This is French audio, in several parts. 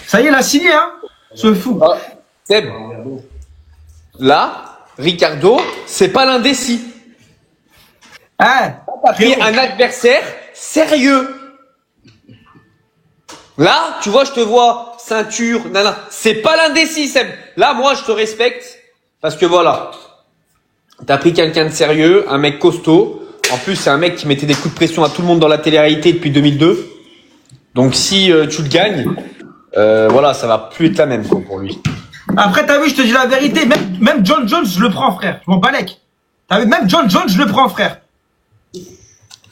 Ça y est, il a signé, hein. Ce fou. Ah, Seb, là, Ricardo, c'est pas l'indécis. Hein, T'as pris un adversaire sérieux. Là, tu vois, je te vois, ceinture, nana. C'est pas l'indécis, Seb. Là, moi, je te respecte. Parce que voilà. T'as pris quelqu'un de sérieux, un mec costaud. En plus, c'est un mec qui mettait des coups de pression à tout le monde dans la télé-réalité depuis 2002. Donc, si tu le gagnes, voilà, ça va plus être la même, quoi, pour lui. Après, t'as vu, je te dis la vérité, même John Jones, je le prends, frère. Je m'en balèque. T'as vu, même John Jones, je le prends, frère.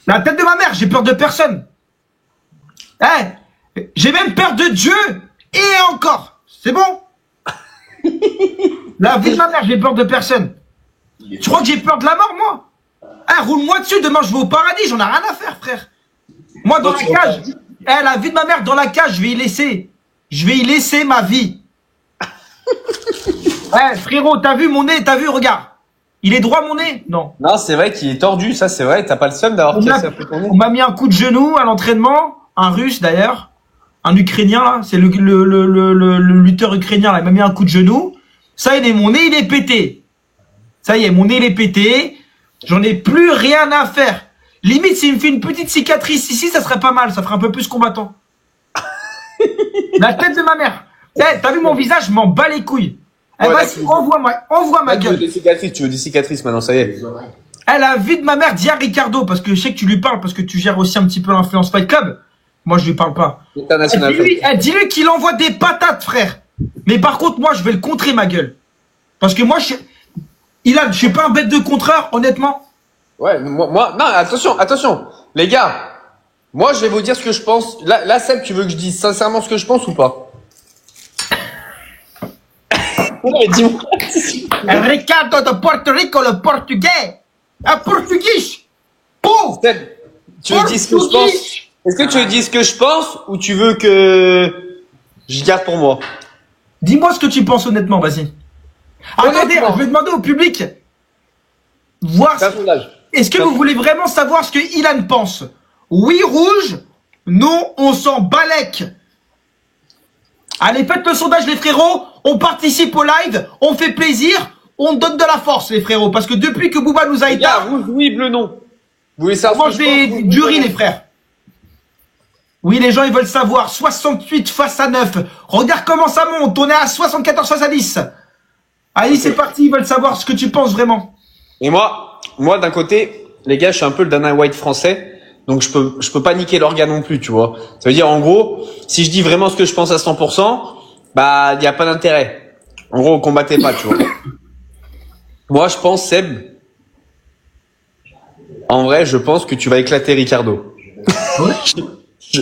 La tête de ma mère, j'ai peur de personne. J'ai même peur de Dieu. Et encore. C'est bon? La vie de ma mère, j'ai peur de personne. Tu crois que j'ai peur de la mort, moi? Roule-moi dessus, demain je vais au paradis, j'en ai rien à faire, frère. Moi, dans la cage, la vie de ma mère, dans la cage, je vais y laisser. Je vais y laisser ma vie. Frérot, t'as vu mon nez? T'as vu, regarde. Il est droit, mon nez? Non. Non, c'est vrai qu'il est tordu, ça, c'est vrai. T'as pas le seum d'avoir cassé un peu ton nez. On m'a mis un coup de genou à l'entraînement. Un russe, d'ailleurs. Un Ukrainien, là. C'est le lutteur ukrainien, là. Il m'a mis un coup de genou. Ça y est, mon nez, il est pété. Ça y est, mon nez, il est pété. J'en ai plus rien à faire. Limite, s'il me fait une petite cicatrice ici, ça serait pas mal. Ça ferait un peu plus combattant. La tête de ma mère. T'as vu mon visage? Je m'en bats les couilles. Vas-y, envoie ma gueule. Tu veux des cicatrices maintenant, ça y est. La vie de ma mère, dis à Ricardo, parce que je sais que tu lui parles, parce que tu gères aussi un petit peu l'Influence Fight Club. Moi, je lui parle pas. Dis-lui qu'il envoie des patates, frère. Mais par contre, moi, je vais le contrer, ma gueule. Parce que moi, je suis pas un bête de contreur, honnêtement. Ouais, moi, non, attention. Les gars, moi, je vais vous dire ce que je pense. Là, Seb, tu veux que je dise sincèrement ce que je pense ou pas? Dis-moi. Ricardo de Porto Rico, le portugais. Un portugais. Oh! Seb, tu veux dire ce que je pense? Est-ce que tu veux dire ce que je pense ou tu veux que je garde pour moi? Dis-moi ce que tu penses honnêtement, vas-y. Attendez, je vais demander au public. Est-ce que vous voulez vraiment savoir ce que Ilan pense? Oui, rouge. Non, on s'en balèque. Allez, faites le sondage, les frérots. On participe au live. On fait plaisir. On donne de la force, les frérots. Parce que depuis que Booba nous a éteint. Rouge, oui, bleu, non. Vous voulez savoir? Moi, je vais du riz, les frères. Oui, les gens, ils veulent savoir. 68 face à 9. Regarde comment ça monte. On est à 74 face à 10. Allez, c'est parti. Ils veulent savoir ce que tu penses vraiment. Et moi, d'un côté, les gars, je suis un peu le Dana White français. Donc, je peux pas niquer l'organe non plus, tu vois. Ça veut dire, en gros, si je dis vraiment ce que je pense à 100%, bah, il y a pas d'intérêt. En gros, on combattait pas, tu vois. Moi, je pense, Seb, en vrai, je pense que tu vas éclater Ricardo.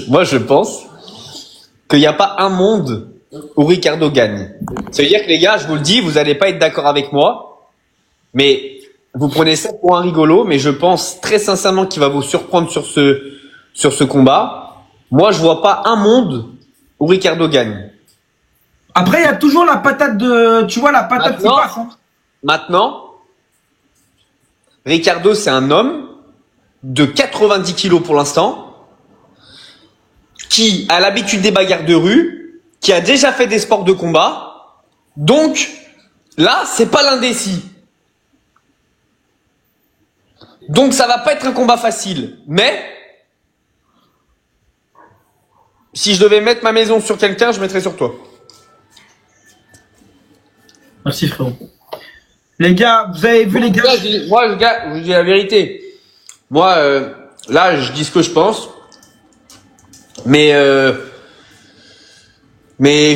Moi, je pense qu'il n'y a pas un monde où Ricardo gagne. Ça veut dire que les gars, je vous le dis, vous allez pas être d'accord avec moi, mais vous prenez ça pour un rigolo, mais je pense très sincèrement qu'il va vous surprendre sur ce combat. Moi, je vois pas un monde où Ricardo gagne. Après, il y a toujours la patate de, tu vois, la patate qui passe. Hein. Maintenant, Ricardo, c'est un homme de 90 kilos pour l'instant, qui a l'habitude des bagarres de rue, qui a déjà fait des sports de combat. Donc, là, c'est pas l'indécis. Donc, ça va pas être un combat facile. Mais, si je devais mettre ma maison sur quelqu'un, je mettrais sur toi. Merci, frérot. Les gars, vous avez vu les gars? Moi, les gars, je vous dis la vérité. Moi, là, je dis ce que je pense. Mais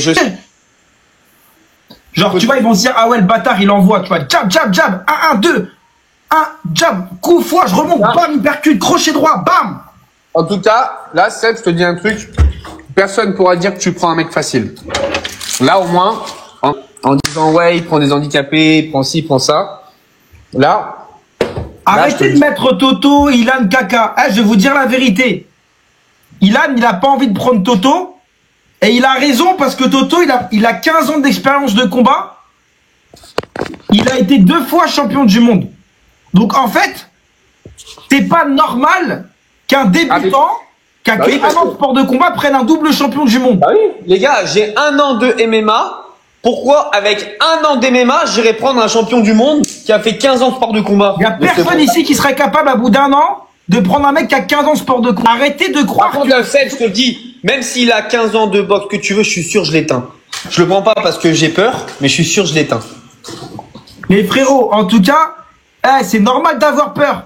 je sais. Genre, tu vois, ils vont se dire, ah ouais, le bâtard, il envoie, tu vois, jab, jab, jab, 1, 1, 2, 1, jab, coup, fois, je remonte, bam, il percute, crochet droit, bam. En tout cas, là, Seb, je te dis un truc. Personne pourra dire que tu prends un mec facile. Là, au moins, en disant, ouais, il prend des handicapés, il prend ci, il prend ça. Là. Arrêtez de mettre Toto, Ilan, Kaka. Je vais vous dire la vérité. Ilan, il a pas envie de prendre Toto. Et il a raison parce que Toto, il a 15 ans d'expérience de combat. Il a été 2 fois champion du monde. Donc, en fait, c'est pas normal qu'un débutant qui a Bah oui, fait un an de sport de combat prenne un double champion du monde. Bah oui, les gars, j'ai 1 an de MMA. Pourquoi, avec 1 an d'MMA, j'irais prendre un champion du monde qui a fait 15 ans de sport de combat? Il y a personne ici qui serait capable, à bout d'1 an, de prendre un mec qui a 15 ans de sport de combat. Arrêtez de croire. Par contre, Seb, je te le dis, même s'il a 15 ans de boxe que tu veux, je suis sûr, je l'éteins. Je le prends pas parce que j'ai peur, mais je suis sûr, je l'éteins. Mais frérot, en tout cas, c'est normal d'avoir peur.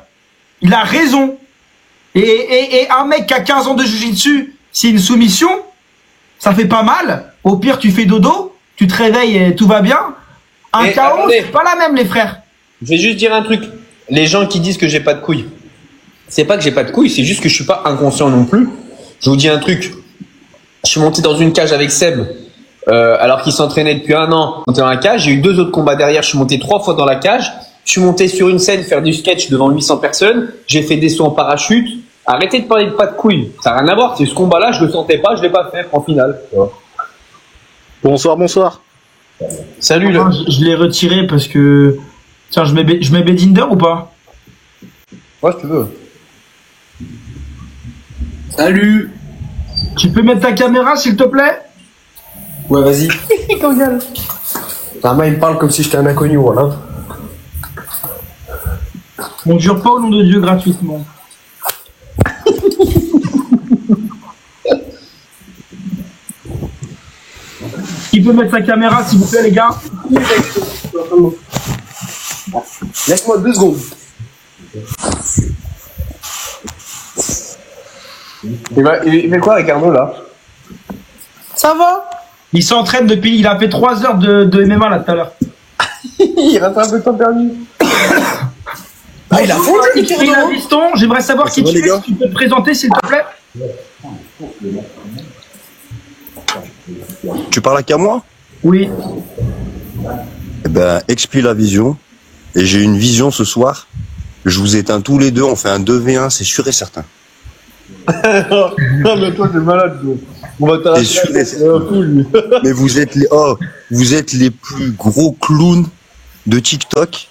Il a raison. Et un mec qui a 15 ans de jiu-jitsu, c'est une soumission, ça fait pas mal. Au pire, tu fais dodo, tu te réveilles et tout va bien. Un Mais KO, attendez. c'est pas la même, les frères. Je vais juste dire un truc. Les gens qui disent que j'ai pas de couilles, c'est pas que j'ai pas de couilles, c'est juste que je suis pas inconscient non plus. Je vous dis un truc. Je suis monté dans une cage avec Seb, alors qu'il s'entraînait depuis 1 an. Monté dans la cage, j'ai eu 2 autres combats derrière. Je suis monté 3 fois dans la cage. Je suis monté sur une scène faire du sketch devant 800 personnes. J'ai fait des sauts en parachute. Arrêtez de parler de pas de couilles. Ça n'a rien à voir. C'est ce combat-là, je le sentais pas, je l'ai pas fait en finale. Bonsoir, bonsoir. Salut le. Je l'ai retiré parce que... Tiens, je mets Bedinder ou pas? Ouais, si tu veux. Salut. Tu peux mettre ta caméra, s'il te plaît? Ouais, vas-y. Rama, il me parle comme si j'étais un inconnu, voilà. On jure pas au nom de Dieu gratuitement. Qui peut mettre sa caméra, s'il vous plaît, les gars? Laisse-moi 2 secondes. Il fait quoi avec Arnaud là? Ça va? Il s'entraîne depuis... Il a fait 3 heures de MMA, là, tout à l'heure. Il reste un peu de temps perdu. Ah, il a fondu, le Xpay tour de Laviston, j'aimerais savoir qui va, tu les es, gars si tu peux te présenter, s'il te plaît? Tu parles qu'à moi? Oui. Eh ben, explie la vision. Et j'ai une vision ce soir. Je vous éteins tous les deux, on fait un 2v1, c'est sûr et certain. Non mais toi t'es malade toi. On va C'est sûr et certain. Mais vous êtes les plus gros clowns de TikTok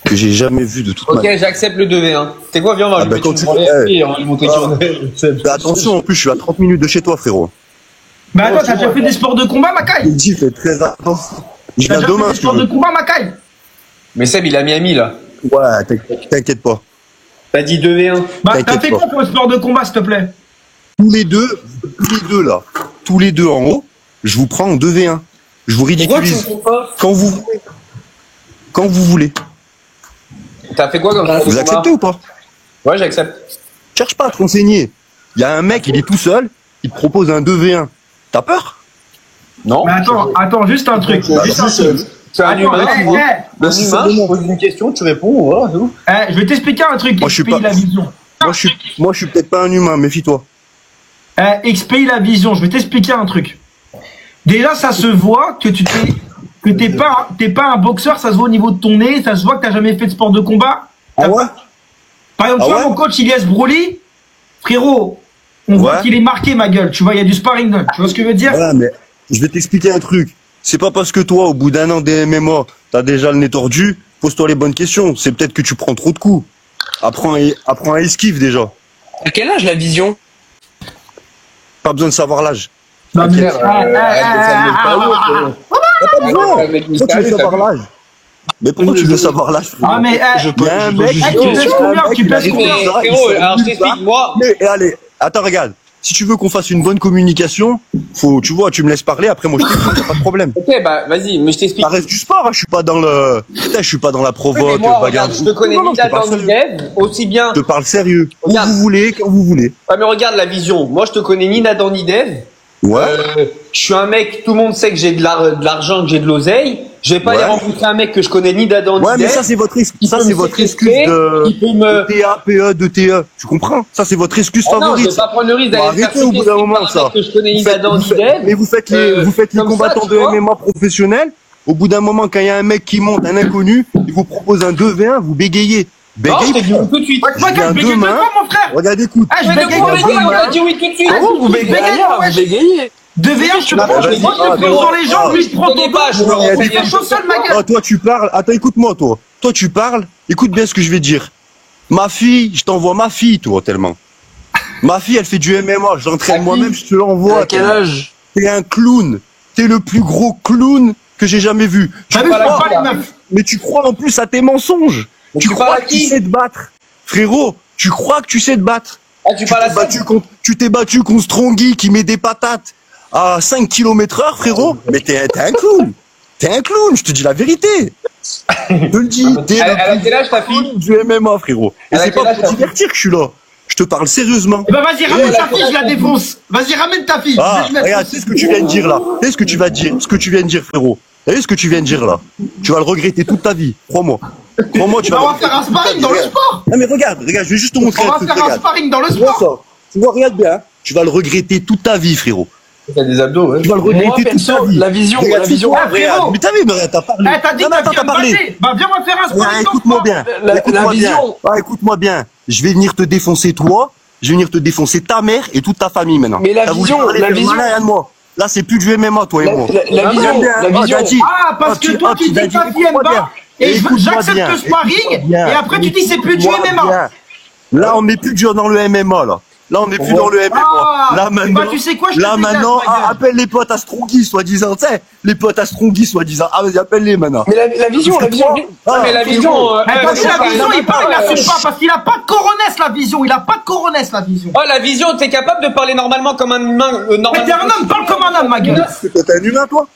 que j'ai jamais vu de toute ma Ok, vie. j'accepte le 2v1. T'es quoi, viens, on va Ah lui bah, mettre quand une tu- branlée eh. et on va lui montrer qui on est. Fais attention, en plus, je suis à 30 minutes de chez toi, frérot. Bah attends, t'as déjà fait des sports de combat, Je Makai? dis, fais très attention. Je T'as viens déjà fait demain, des si tu sports de veux. combat, Makai? Mais Seb, il a Miami là. Ouais, t'inquiète pas. T'as dit 2v1. Bah t'as T'inquiète fait pas. quoi pour le sport de combat, s'il te plaît? Tous les deux là, tous les deux en haut, je vous prends en 2v1. Je vous Pourquoi tu me ridiculise fais pas? quand vous voulez. Quand vous voulez. T'as fait quoi comme sport de Vous combat? acceptez ou pas? Ouais, j'accepte. Cherche pas à te renseigner. Il y a un mec, il est tout seul, il te propose un 2v1. T'as peur? Non. Mais attends, juste un truc. Juste un truc. Tu es un Attends, humain. eh, moi. eh, Un humain, je pose une question, tu réponds, voilà, c'est tout. je vais t'expliquer un truc, Moi, je suis XPI pas- la vision. Moi je suis peut-être pas un humain, méfie-toi. XPI la vision, je vais t'expliquer un truc. Déjà, ça se voit que t'es pas un boxeur, ça se voit au niveau de ton nez, ça se voit que t'as jamais fait de sport de combat. Ah ouais? Par exemple, Ah tu vois ouais mon coach Ilyes Broly, frérot, on voit Ouais. qu'il est marqué, ma gueule, tu vois, il y a du sparring, tu vois ce que je veux dire? Ouais, mais je vais t'expliquer un truc. C'est pas parce que toi, au bout d'un an des MMA, t'as déjà le nez tordu, pose-toi les bonnes questions. C'est peut-être que tu prends trop de coups. Apprends à esquive déjà. À quel âge la vision? Pas besoin de savoir l'âge. Non, mais- Pas besoin. Pourquoi tu veux savoir l'âge? Mais pourquoi tu veux savoir l'âge? Ah, mais, Il y a un mec, tu pèses combien? Tu pèses combien? Frérot, alors je t'explique, moi. Mais allez, attends, regarde. Si tu veux qu'on fasse une bonne communication, tu vois, tu me laisses parler, après moi je t'explique, y'a pas de problème. Ok, bah vas-y, mais je t'explique. Ça reste du sport, hein, je suis pas dans je suis pas dans la Oui, mais provoque, moi, bagarre. regarde, je te connais Non, ni je te parle d'Adam ni sérieux. d'Ève, aussi bien. Je te parle sérieux. Où Regarde. vous voulez, quand vous voulez. Ah, mais regarde la vision. Moi, je te connais ni d'Adam ni d'Ève. Ouais. Je suis un mec, tout le monde sait que j'ai de l'argent, que j'ai de l'oseille. Je vais pas Ouais. aller rencontrer un mec que je connais ni d'Adam ni Ouais, mais d'Ève. ça, c'est votre, Il ça, peut c'est me votre excuse séquestrer, de il peut me- TAPE, de TE. Tu comprends? Ça, c'est votre excuse Ah non, je favorite. vais pas prendre le risque d'aller me faire Arrêtez au bout d'un séquestrer moment, par un ça. mec que je connais ni Vous faites- d'Adam vous ni faites- d'Ève. Mais vous faites les comme ça, combattants tu de vois. MMA professionnels. Au bout d'un moment, quand il y a un mec qui monte, un inconnu, il vous propose un 2v1, vous bégayez. Non, je t'ai dit Bégayez. oui tout de suite. Moi, Je viens je bégaye demain. de quoi, mon frère? Regarde, écoute. Ah, je Mais de bégaye quoi, de les quoi, gars, on moi? a dit oui tout de suite. Vous bégayez, wesh. bégayez. 2v1, je te Bah, prends, vas-y, moi, je te frérot. prends dans les jambes, lui, je prends ton Connais dos. pas, je me Non, il y a des rends Je suis tout seul, ma gueule. Oh, toi, tu parles. Attends, écoute-moi, toi. Toi, tu parles. Écoute bien ce que je vais dire. Ma fille, je t'envoie ma fille, toi, tellement. Ma fille, elle fait du MMA, je l'entraîne moi-même, je te l'envoie. À quel âge? T'es un clown. T'es le plus gros clown que j'ai jamais vu. T'as vu, pas je la pas les gueule, meufs. Mais tu crois en plus à tes mensonges. Mais Tu tu crois parles à que tu qui? sais te battre. Frérot, tu crois que tu sais te battre. Ah, tu parles à ça? Tu t'es battu contre Strongy qui met des patates à 5 km/h, frérot. Mais t'es un clown. T'es un clown, je te dis la vérité. Je te le dis. T'es Elle a le quel âge, ta plus fille? clown du MMA, frérot. Et Elle a c'est quel pas âge, pour ta fille? divertir que je suis là. Je te parle sérieusement. Eh ben vas-y, ramène ta fille, je la défonce. Vas-y, ramène ta fille. Ah, Je vais te mettre- regarde, c'est ce que tu viens de dire là. C'est ce que tu vas dire, ce que tu viens de dire, frérot. C'est ce que tu viens de dire là. Tu vas le regretter toute ta vie. Crois-moi. Crois-moi, tu vas. On va faire un sparring dans le sport. Non mais regarde, je vais juste te montrer On un va truc. faire un Regarde. sparring dans le Tu vois sport. ça? Tu vois, regarde bien. Tu vas le regretter toute ta vie, frérot. T'as des abdos, ouais. Tu vas le regretter Moi, toute ta perso, vie. la vision, Regarde, la c'est vision. toi, Ah, frérot. regarde. Mais t'as vu, mais t'as parlé. Eh, t'as dit Non, que non, t'as t'as parlé. parlé. Bah viens, on va faire un Ouais, sparring dans le écoute-moi sport. bien. La Écoute-moi bien. vision. Ah, écoute-moi bien. Je vais venir te défoncer toi. Je vais venir te défoncer ta mère et toute ta famille maintenant. Mais la T'as voulu vision, parler, la faire vision. malin, regarde-moi. Là, c'est plus du MMA, toi et moi. La vision, la vision. Daddy. Ah, parce que toi, tu dis que ta fille aime pas. Et j'accepte le sparring. Et après, tu dis c'est plus du MMA. Là, on n'est plus dur dans le MMA, là. Là, on n'est plus dans le MMA. Ah, Là, maintenant, bah, tu sais quoi, je te là, dégage, maintenant, ma gueule. appelle les potes à Strongy, soi-disant, tu sais. Les potes à Strongy, soi-disant. Ah, vas-y, appelle-les maintenant. Mais la vision, la vision. Ah, Mais la vision. Eh, t'as vu la vision, il parle, il assume pas parce qu'il a pas de coronesse la vision. Il a pas de coronesse la vision. Oh, la vision, t'es capable de parler normalement comme un humain, Mais normalement. t'es un homme, parle comme un homme, ma gueule. T'es un humain, toi?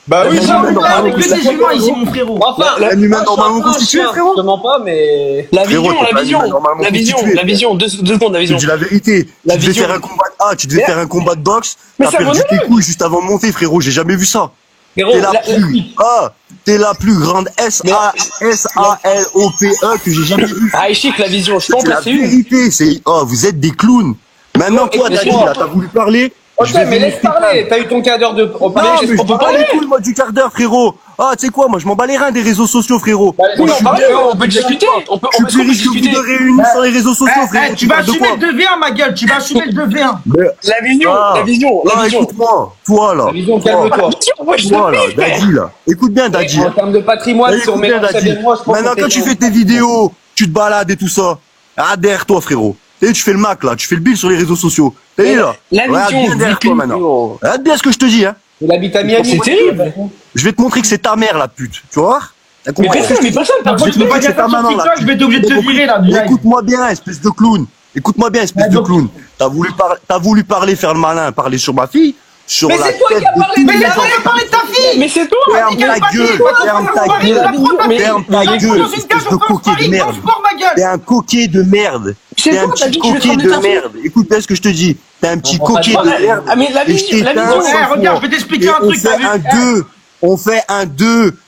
Bah oui, On normalement, est que des humains ici, mon frérot. Enfin, Un humain moi, normalement je suis un constitué, chien. frérot. Je te mens pas, mais. La Frérot, vision, t'es la pas vision. humain normalement La vision, constitué. la vision. Deux secondes, la Je te vision. dis la vérité. La Tu devais vision. faire un combat. Ah, tu devais Mais- faire un combat de boxe. Mais T'as ça perdu vaut tes mieux. couilles juste avant de monter, frérot. J'ai jamais vu ça. Frérot, T'es la la- plus. Ah, t'es la plus grande SALOPE que j'ai jamais vue. Ah, chic, la vision. Je peux en C'est la placer une. vérité. C'est. Oh, vous êtes des clowns. Maintenant, toi, écoute-moi. Daddy, là, t'as voulu parler. Ok, Je vais mais venir laisse parler. T'as eu ton quart d'heure de. Oh, Non, parler, mais je laisse m'en pas bats parler. les couilles, moi, du quart d'heure, frérot. Ah, tu sais quoi, moi, je m'en bats les reins des réseaux sociaux, frérot. Bah, Moi, oui, je suis on bien- on peut discuter. On peut, Je suis est-ce qu'on plus peut riche que vous discuter. deux réunis sur les réseaux sociaux, frérot. Tu vas parles de assumer quoi le 2v1, ma gueule. Tu vas assumer le 2v1. La vision, Ah. la vision, Non, la vision. écoute-moi, toi, là. La vision, Toi, calme-toi. Moi, je Toi, là, te prie, Daddy, là. Écoute bien, Daddy. En termes de patrimoine, si on Écoute met bien, ça Daddy. avec moi, je pense Maintenant, que quand tu fais tes vidéos, tu te balades et tout ça. Adhère, toi, frérot. Tu fais le Mac, là. Tu fais le bill sur les réseaux sociaux. T'as vu, là? La Regarde vision, bien derrière toi, maintenant. Regarde bien ce que je te dis, hein. Il habite à Miami. C'est terrible. Je vais te montrer que c'est ta mère, la pute. Tu vois? T'as Mais compris? personne, mais personne. Par contre, tu peux pas dire ça sur TikTok, je vais être obligé de te virer là. du live. Écoute-moi bien, espèce de clown. Écoute-moi bien, espèce de clown. T'as voulu parler, faire le malin, parler sur ma fille, sur Mais la c'est toi tête qui as de parlé, tous Mais les laisse-moi enfants. parler de ta fille. Mais c'est toi. Ferme ta gueule, ferme ta gueule, ferme ta gueule, Dans une cage, espèce de on fait un coquet de sparring dans le merde. sport, ma gueule. T'es un coquet de merde. C'est T'es un toi, t'as petit dit que je vais te coquet ramener de ta fille. merde. Écoute bien ce que je te dis. T'es un petit On va coquet pas de parler. merde. Ah, mais la Et je vision, la t'éteins vision. sans Eh, regarde, foi. je vais t'expliquer Et un on truc, fait t'as vu un 2. On fait un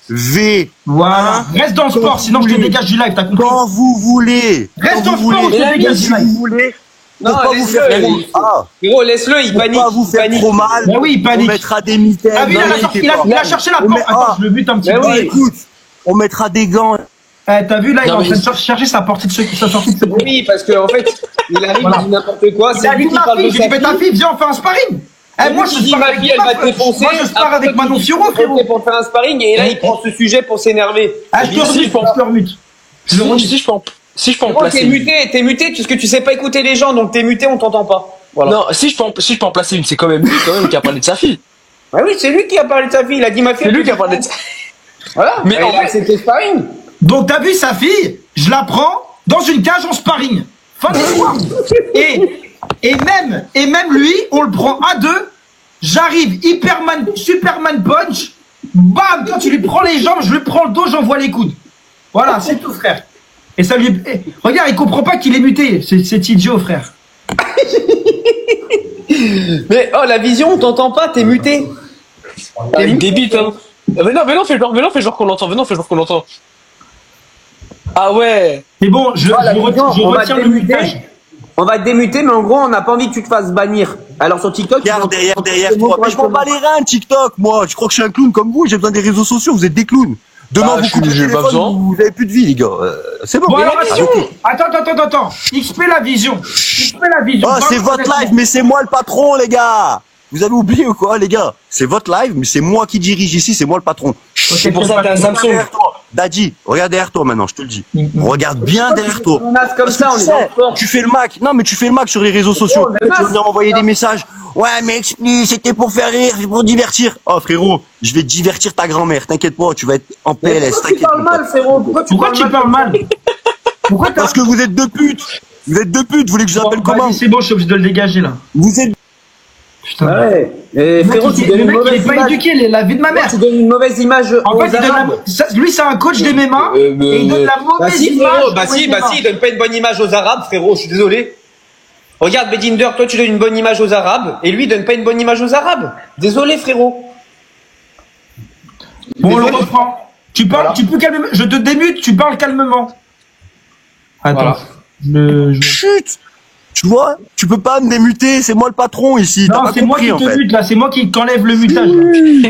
2V. Voilà. Reste dans le sport, sinon je te dégage du live, t'as compris? Quand vous voulez. Reste Quand dans vous le sport, voulez. je te dégage Si du live. vous voulez. Non, Pour pas vous laisse-le, faire il- Ah, Gros, laisse-le, il pour panique. pas vous il faire panique. trop mal. Bah oui, il panique. On mettra des mitaines. Ah oui, Non, il a n'inquiétez pas. il a cherché la On porte. met- Attends, ah. je le bute un petit Mais peu. oui. Écoute, on mettra des gants. Eh, t'as vu là, il est Non, en mais train de chercher sa portée de sa sortie de ce groupe. Oui, parce qu'en fait, il arrive, Voilà. il dit n'importe quoi. Il C'est a lui dit qui ma parle fille, de j'ai dit, sa mais ta fille. fille, viens, on fait un sparring. Eh, moi, je dis spare ma avec fille, elle va te défoncer. Moi, je spare avec Manon Suro, frérot. Pour faire un sparring, et là, il prend ce sujet pour s'énerver. Ah, je te remute, je te remute. Si je peux en Gros, placer t'es une. muté, parce que tu sais pas écouter les gens, donc t'es muté, on t'entend pas. Voilà. Non, si je peux en placer une, c'est quand même lui qui a parlé de sa fille. Ah oui, c'est lui qui a parlé de sa fille, il a dit ma fille. C'est lui qui a parlé de sa Voilà. Mais Mais en il a fait- accepté le sparring. Donc, t'as vu sa fille, je la prends dans une cage en sparring. Fin de l'histoire. Et même lui, on le prend à deux. J'arrive, Superman punch. Bam, quand tu lui prends les jambes, je lui prends le dos, j'envoie les coudes. Voilà, c'est tout, frère. Et ça lui. Regarde, il comprend pas qu'il est muté. C'est idiot, frère. Mais oh, la vision, on t'entend pas, t'es muté. Il débite, hein. Mais non, fais genre qu'on l'entend. Fais genre qu'on l'entend. Ah ouais. C'est bon, je la vision, on va retiens le démuter. mutage. On va te démuter, mais en gros, on n'a pas envie que tu te fasses bannir. Alors sur TikTok, Regarde derrière toi. Mais je m'en bats les reins, TikTok, moi. Je crois que je suis un clown comme vous. J'ai besoin des réseaux sociaux. Vous êtes des clowns. Demain, Bah, vous coupez le j'ai pas téléphone, besoin. vous avez plus de vie, les gars. C'est bon. Bon, Mais alors, la attends, vision. attends. XP la vision. XP la vision. Oh, c'est votre live, mais c'est moi le patron, les gars. Vous avez oublié ou quoi, les gars? C'est votre live, mais c'est moi qui dirige ici, c'est moi le patron. C'est pour ça que t'as un Samsung. Daddy, regarde derrière toi maintenant, je te le dis. Regarde bien derrière toi. On a comme ça, on est Tu dans sais, le sport. tu fais le Mac. Non, mais tu fais le Mac sur les réseaux sociaux. Tu vas venir envoyer des messages. Ouais, mais explique, c'était pour faire rire, c'est pour divertir. Oh, frérot, je vais divertir ta grand-mère. T'inquiète pas, tu vas être en PLS. Pourquoi tu T'inquiète parles pas. mal, frérot? Pourquoi tu parles mal? Pourquoi t'as... Parce que vous êtes deux putes. Vous êtes deux putes. Vous voulez que je vous appelle comment? Vas-y, c'est bon, je suis obligé de le dégager, là. Vous êtes. Putain. Ouais. Et Le mec, frérot, tu donnes le une mec, il mauvaise est pas image. éduqué, il est la vie de ma mère. Tu donnes une mauvaise image En aux fait, il donne Arabes. lui, c'est un coach des MMA, et il donne la mauvaise si, image. Frérot, aux bah si, MMA. il donne pas une bonne image aux Arabes, frérot, je suis désolé. Regarde, Bedinder, toi tu donnes une bonne image aux Arabes, et lui il donne pas une bonne image aux Arabes. Désolé, frérot. Bon, on le reprend. Tu parles, tu peux calmer, je te démute, tu parles calmement. Attends. Voilà. Chut. Tu vois, tu peux pas me démuter. C'est moi le patron ici. T'as Non, pas c'est moi compris qui en te fait. mute, là, c'est moi qui t'enlève le mutage. Là.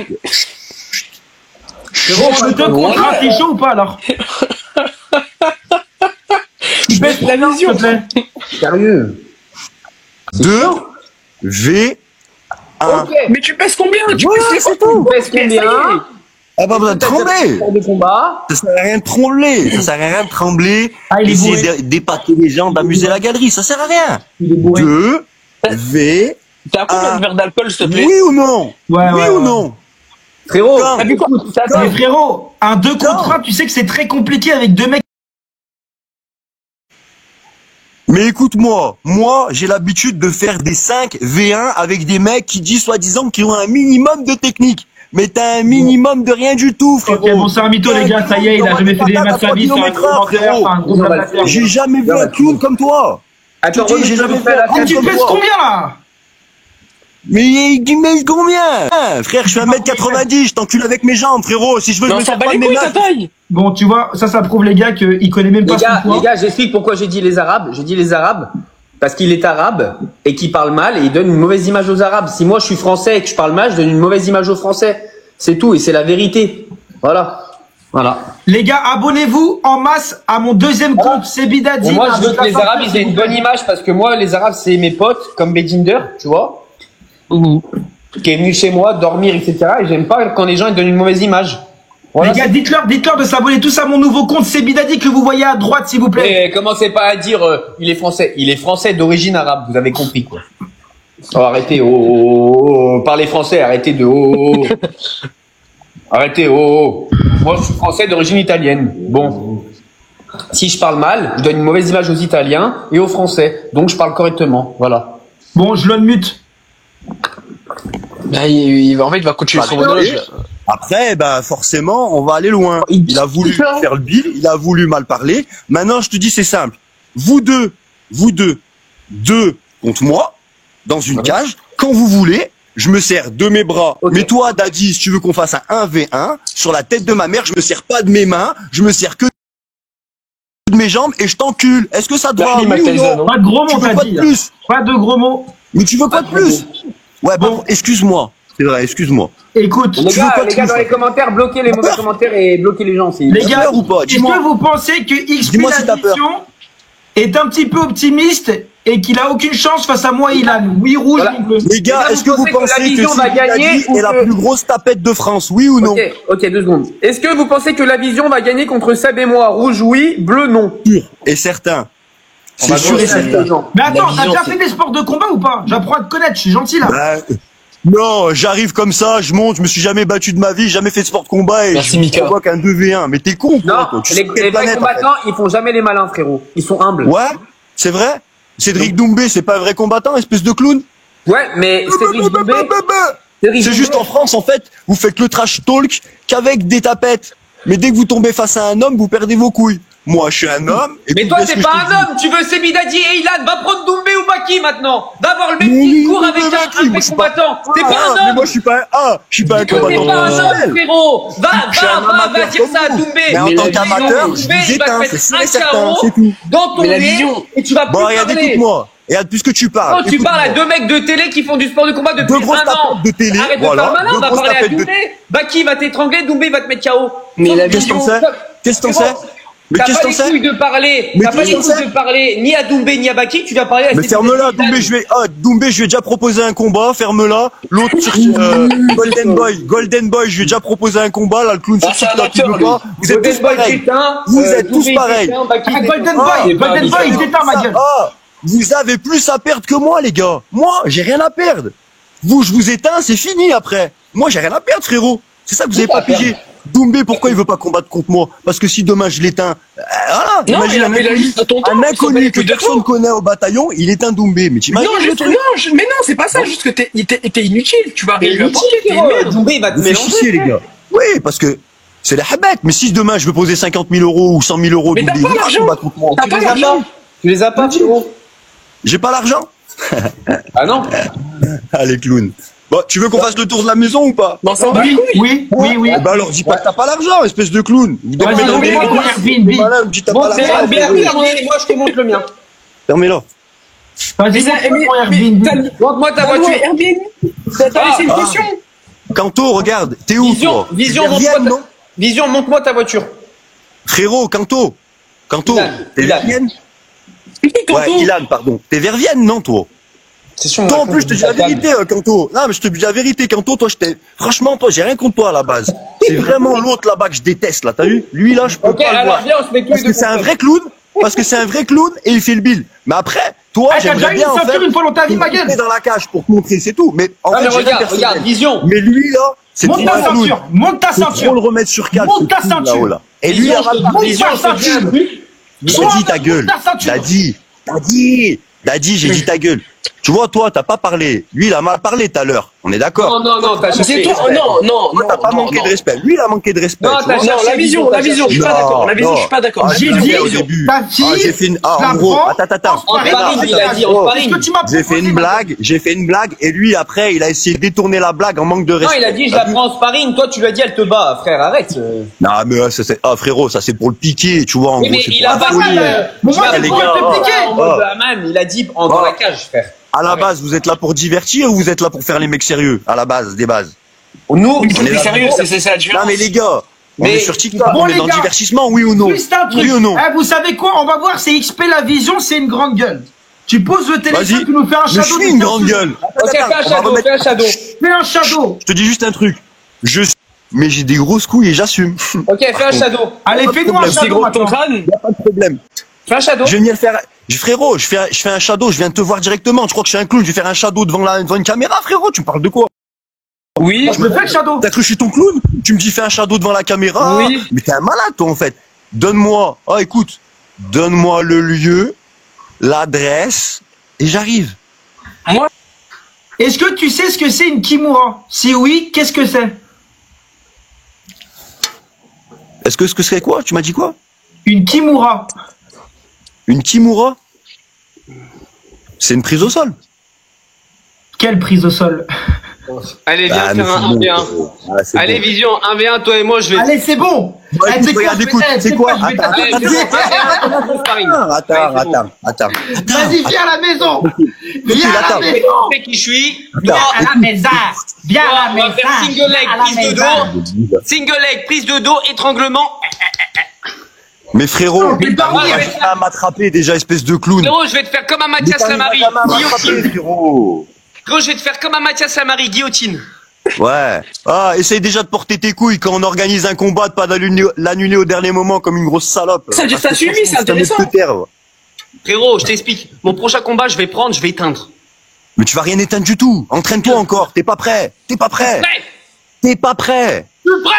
Frérot, Je te contrainte, t'es chaud ou pas, alors? Tu baisses la vision, s'il te plaît. sérieux. 2 V 1. Ok. Mais tu pèses combien? Tu Ouais, pèses c'est tout. Pèse combien? Ah bah vous êtes tremblé. Sport de combat. Ça sert à rien de trembler. Ça sert à rien de trembler. Ah, il est Essayer bourré. d'épater les gens, d'amuser la galerie. Ça sert à rien. Il est bourré. 2 V. T'as combien de verres d'alcool, s'il te plaît? Oui ou non? Ouais, Oui ouais, ou ouais. non? Frérot, Comme. T'as bu quoi? Mais frérot, un 2 contre 1, tu sais que c'est très compliqué avec deux mecs. Mais écoute-moi, moi j'ai l'habitude de faire des 5 V1 avec des mecs qui disent soi-disant qu'ils ont un minimum de technique. Mais t'as un minimum de rien du tout, frérot. Ok, bon, c'est un mytho, les gars, ça y est, il a jamais fait des matchs de sa vie, c'est un gros menteur, c'est un gros amateur. J'ai jamais vu un clown comme toi. attends, Tu dis, j'ai jamais fait la Oh, tu comme pèses toi. combien, là? Mais il mène combien? Frère, je suis 1m90, je t'encule avec mes jambes, frérot. Si je veux, Non, je me ça sers bat pas de les mes couilles, ta mains. taille! Bon, tu vois, ça prouve, les gars, qu'il connaît même pas son poids. Les gars, j'explique pourquoi j'ai dit les Arabes. J'ai dit les Arabes parce qu'il est arabe et qu'il parle mal et il donne une mauvaise image aux Arabes. Si moi je suis français et que je parle mal, je donne une mauvaise image aux Français. C'est tout et c'est la vérité. Voilà. Voilà. Les gars, abonnez-vous en masse à mon deuxième compte, Sebidadi. Bon, moi je veux que les Arabes ils aient une bonne image parce que moi les Arabes c'est mes potes comme Bedinder, tu vois, qui est venu chez moi dormir, etc. Et j'aime pas quand les gens ils donnent une mauvaise image. Voilà, Les gars, dites-leur de s'abonner tous à mon nouveau compte Sebidadi que vous voyez à droite, s'il vous plaît. Et commencez pas à dire il est français. Il est français d'origine arabe, vous avez compris quoi. Oh, arrêtez, parlez français, arrêtez de Arrêtez, Moi je suis français d'origine italienne. Bon. Si je parle mal, je donne une mauvaise image aux Italiens et aux Français. Donc je parle correctement. Voilà. Bon, je l'unmute. Bah, en fait, il va continuer son monologue. Après, bah forcément, on va aller loin. Il a voulu faire le bill, il a voulu mal parler. Maintenant, je te dis, c'est simple. Vous deux contre moi, dans une cage, quand vous voulez, je me sers de mes bras. Ok. Mais toi, Daddy, si tu veux qu'on fasse un 1v1, sur la tête de ma mère, je me sers pas de mes mains, je me sers que de mes jambes et je t'encule. Est-ce que ça te va? Bernie Oui ou Tyson, non? Pas de gros Tu mots, veux t'as pas dit. de là. plus? Pas de gros mots. Mais tu veux pas de plus? Ouais, bon, excuse-moi. C'est vrai, excuse-moi. Écoute, Les Tu veux gars, pas les gars tout, dans ça. les commentaires, bloquez les mauvais commentaires et bloquez les gens aussi. les T'as gars, peur ou pas? est-ce Dis-moi. que vous pensez que XP Dis-moi si t'as peur. l'addition est un petit peu optimiste et qu'il a aucune chance face à moi, Ilan? Oui, rouge, Voilà. mon bleu. Les gars, Les gars, est-ce que vous la pensez que vision va gagner Sebidadi ou est la que- plus grosse tapette de France? Oui ou non? Ok, 2 secondes. Est-ce que vous pensez que la vision va gagner contre Seb et moi? Rouge oui, bleu non. Sûr et certain. C'est va sûr et grossir. certain. Mais attends, La t'as vision, déjà c'est- fait des sports de combat ou pas? J'apprends à te connaître, je suis gentil là. Bah, non, j'arrive comme ça, je monte, je me suis jamais battu de ma vie, jamais fait de sport de combat et Merci, je Mika. provoque un 2v1. Mais t'es con, Non, toi. Tu les sais quelle vrais planète, en fait. combattants, ils font jamais les malins, frérot. Ils sont humbles. Ouais, c'est vrai. Cédric Doumbé, c'est pas un vrai combattant, espèce de clown. Ouais, mais Cédric Doumbé, C'est juste en France, en fait, vous faites le trash talk qu'avec des tapettes. Mais dès que vous tombez face à un homme, vous perdez vos couilles. Moi, je suis un homme. Mais écoute toi, bien ce t'es que pas je te un dis. homme, tu veux Sebidadi et Ilan, va prendre Doumbé ou Baki maintenant. Va avoir le même Oui, discours oui, avec oui, un oui, vrai je suis pas- combattant. T'es Ah, pas un mais homme. moi, je suis pas un T'es combattant pas un homme, professionnel. frérot. Va Je suis un amateur dire comme ça à vous. Doumbé. Mais en tant la qu'amateur, vision, je Doumbé, vous il va éteins, te c'est mettre sûr un et certain, carreau c'est tout. dans ton Mais la nez vision- et tu vas Bon, plus regarde, parler. écoute-moi. Regarde, puisque tu parles. Oh, tu parles à écoute-moi. 2 mecs de télé qui font du sport de combat depuis Deux grosses un an. tapettes de télé, Arrête voilà, de faire malin, deux on va grosses parler à tapettes de- Doumbé. Baki va t'étrangler, Doumbé va te mettre KO. Mais la Qu'est-ce qu'on sait? Qu'est-ce qu'on sait? Mais T'as qu'est-ce pas que les t'en sais? couilles de parler. Mais T'as pas qu'est-ce les que t'en couilles de parler ni à Doumbé ni à Baki. Tu vas parler à Mais ferme-la, Doumbé, Doumbé, je lui ai déjà proposé un combat, ferme-la. L'autre sur Golden Boy, je lui ai déjà proposé un combat, là, le clown sur Ah, c'est un TikTok, il acteur, veut pas. Vous êtes tous pareils. Vous êtes tous pareils. Golden Boy, il s'éteint ma gueule. Ah, vous avez plus à perdre que moi, les gars. Moi, j'ai rien à perdre. Vous, je vous éteins, c'est fini après. Moi, j'ai rien à perdre, frérot. C'est ça que vous avez pas pigé. Doumbé, pourquoi il veut pas combattre contre moi? Parce que si demain je l'éteins, voilà, Non, imagine un inconnu que personne connaît au bataillon, il éteint Doumbé. Mais t'imagines Non, le truc? mais non, c'est pas ça, juste que t'es inutile, tu vas arriver à porter, t'es une frérot. merde. Doumbé, il va te Vous mélanger. réfléchissez, les gars. Oui, parce que c'est les habek. Mais si demain je veux poser 50 000 euros ou 100 000 euros, Mais t'as Doumbé, pas il va l'argent. combattre contre moi. T'as Tu pas les as l'argent. pas. Tu les as pas, frérot. J'ai pas l'argent. Ah non. Allez, clown. Bon, tu veux qu'on fasse le tour de la maison ou pas? Non, ça va. Oui. Eh ben alors dis pas que t'as pas l'argent, espèce de clown. Vous Vas-y, dormez dans des montre-moi ton Airbnb. Voilà, me dis t'as Bon, pas c'est l'argent. Airbnb, moi je te montre le mien. Fermez-la. Vas-y, montre-moi ton Airbnb. Montre-moi ta Voiture voiture. Airbnb. T'as laissé une question. Kanto, regarde, t'es où Vision, toi? Vision, T'es montre-moi Vervienne, ta... non? Vision, montre-moi ta voiture. Frérot, Kanto, Ilan, t'es Ilan. Vervienne? C'est qui, Ouais, Kanto? Ilan, pardon. T'es Vervienne, non, toi? C'est sûr. Toi, en plus, je te dis la vérité, Kanto. Non, mais je te dis la vérité, Kanto, toi, franchement, toi, j'ai rien contre toi, à la base. C'est vraiment l'autre, là-bas, que je déteste, là, t'as vu? Lui, là, je peux Ok, pas le alors voir. viens, on se met tous Parce les deux. que c'est un vrai clown, et il fait le bill. Mais après, toi, Ah, t'as déjà j'aimerais eu bien, une en fait, ceinture une fois dans ta vie, ma gueule. dans la cage pour te montrer, c'est tout. Mais, en Ah, fait, mais j'ai rien regarde, personnel. Vision. Mais lui, là, c'est trop Monte ta un clown. ceinture. Monte ta Faut trop ceinture. le remettre sur cale. Monte ce ta clown, ceinture. là-haut, là. Et lui, Vision, il a mal je te parlé. dis, Vision, je te dis un truc. T'as dit ta gueule. ta ceinture. T'as dit, j'ai dit ta gueule. Tu vois, toi, t'as pas parlé. Lui, il a mal parlé tout à l'heure. On est d'accord? Non, t'as C'est cherché. toi. Oh, non, Toi, t'as pas manqué de respect. Lui, il a manqué de respect. Non, tu t'as vois. cherché. Non, la vision, je suis pas Non, d'accord. La vision, non. je suis pas d'accord. Ah, J'ai j'ai dit, fait au début. ta fille, j'ai fait une, je la en gros, prends attends. En sparring, il a dit, en Oh. Est-ce sparring. que tu m'as J'ai fait une blague, et lui, après, il a essayé de détourner la blague en manque de Non, respect. il a dit, je la prends en sparring. Toi, tu lui as dit, elle te bat. Frère, arrête. Non, mais frérot, ça, c'est pour le piquer, tu vois, en Oui, gros, mais c'est il pour a la pas folie. dit, Bon, je moi, la j'ai les pas gars, envie de te piquer. en mode même. Il a dit, dans la cage, frère. À la base, vous êtes là pour divertir ou vous êtes là pour faire les mecs sérieux? À la base, des bases. Nous, C'est là- sérieux, c'est la Non, différence. mais les gars, on Mais- est sur TikTok, Bon, on est les dans le gars, divertissement, oui ou non? Juste un truc. Oui ou non? Eh, vous savez quoi? On va voir, c'est XP la vision, c'est une grande gueule. Tu poses le téléphone, Vas-y. tu nous fais un Mais shadow. je suis de une 15 grande secondes. gueule. Ok, fais un on va shadow, remettre- fais un shadow. Fais un shadow. Je te dis juste un truc. Mais j'ai des grosses couilles et j'assume. Ok, fais un shadow. Allez, fais-nous un problème. C'est shadow gros que ton maintenant. crâne. Y a pas de problème. Fais un shadow. Je vais venir faire. Frérot, je fais un shadow, je viens de te voir directement. Tu crois que je suis un clown? Je vais faire un shadow devant une caméra, frérot? Tu me parles de quoi? Oui. Je me fais le shadow. T'as cru que je suis ton clown? Tu me dis fais un shadow devant la caméra? Oui. Mais t'es un malade, toi, en fait. Donne-moi, écoute, donne-moi le lieu, l'adresse, et j'arrive. Est-ce que tu sais ce que c'est une kimura? Si oui, qu'est-ce que c'est? Est-ce que ce serait quoi? Tu m'as dit quoi? Une kimura. Une kimura? C'est une prise au sol. Quelle prise au sol? Allez, Ah, viens mais faire un c'est bon, 1v1. frérot. Ah, c'est Allez, bon. Vision, 1v1, toi et moi, je vais. Allez, c'est bon. Ouais, Eh, écoute, c'est quoi, regarde, je vais écoute, t'aider, c'est quoi? je vais Attends, t'aider. Allez, viens, on fait un sparring. Attends. Vas-y, viens à la maison. Viens à la attends. maison. Tu sais qui je suis. Attends. Toi, À la maison. Viens à la on va maison. faire single leg, À la prise de maison. dos. Single leg, prise de dos, étranglement. Mais frérot, Mais pardon, t'arrives mais- pas à m'attraper déjà, espèce de clown. Frérot, je vais te faire comme un Mais Mathias t'arrives Lamari. jamais à m'attraper, Guillotine. frérot. Frérot, je vais te faire comme un Mathias Lamari, guillotine. Ouais. Ah, essaye déjà de porter tes couilles quand on organise un combat, de pas l'annuler au dernier moment comme une grosse salope. Ça veut dire que Parce t'as suivi, franchement, c'est un mec intéressant. de terre, ouais. Frérot, je t'explique. Mon prochain combat, je vais prendre, je vais éteindre. Mais tu vas rien éteindre du tout. Entraîne-toi encore. T'es pas prêt. Prêt. T'es pas prêt. Je suis prêt.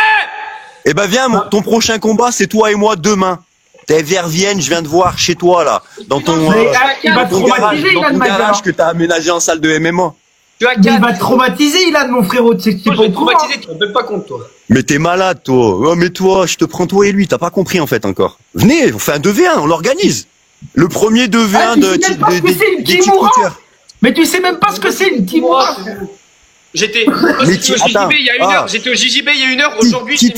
Eh ben viens, ton prochain combat, c'est toi et moi demain. T'es Vervienne, je viens de voir chez toi là, dans ton, Mais, il va te ton garage, traumatiser, dans Ilan ton garage Maga. que t'as aménagé en salle de MMA. Tu as Mais il 4. va te traumatiser, Ilan, mon frérot. Tu sais que tu Moi, je vais peux te traumatiser, tu ne peux pas compte, toi. Mais t'es malade, toi. Oh, mais toi, je te prends toi et lui. T'as pas compris en fait encore. Venez, on fait un 2v1, on l'organise. Le premier 2v1 Ah, tu sais même pas ce que c'est une des kimura. TikTokers. Mais tu sais même pas ce que c'est une kimura. J'étais Mais au JJB attends, il y a une ah. heure. J'étais au JJB il y a une heure. Qui, Aujourd'hui, qui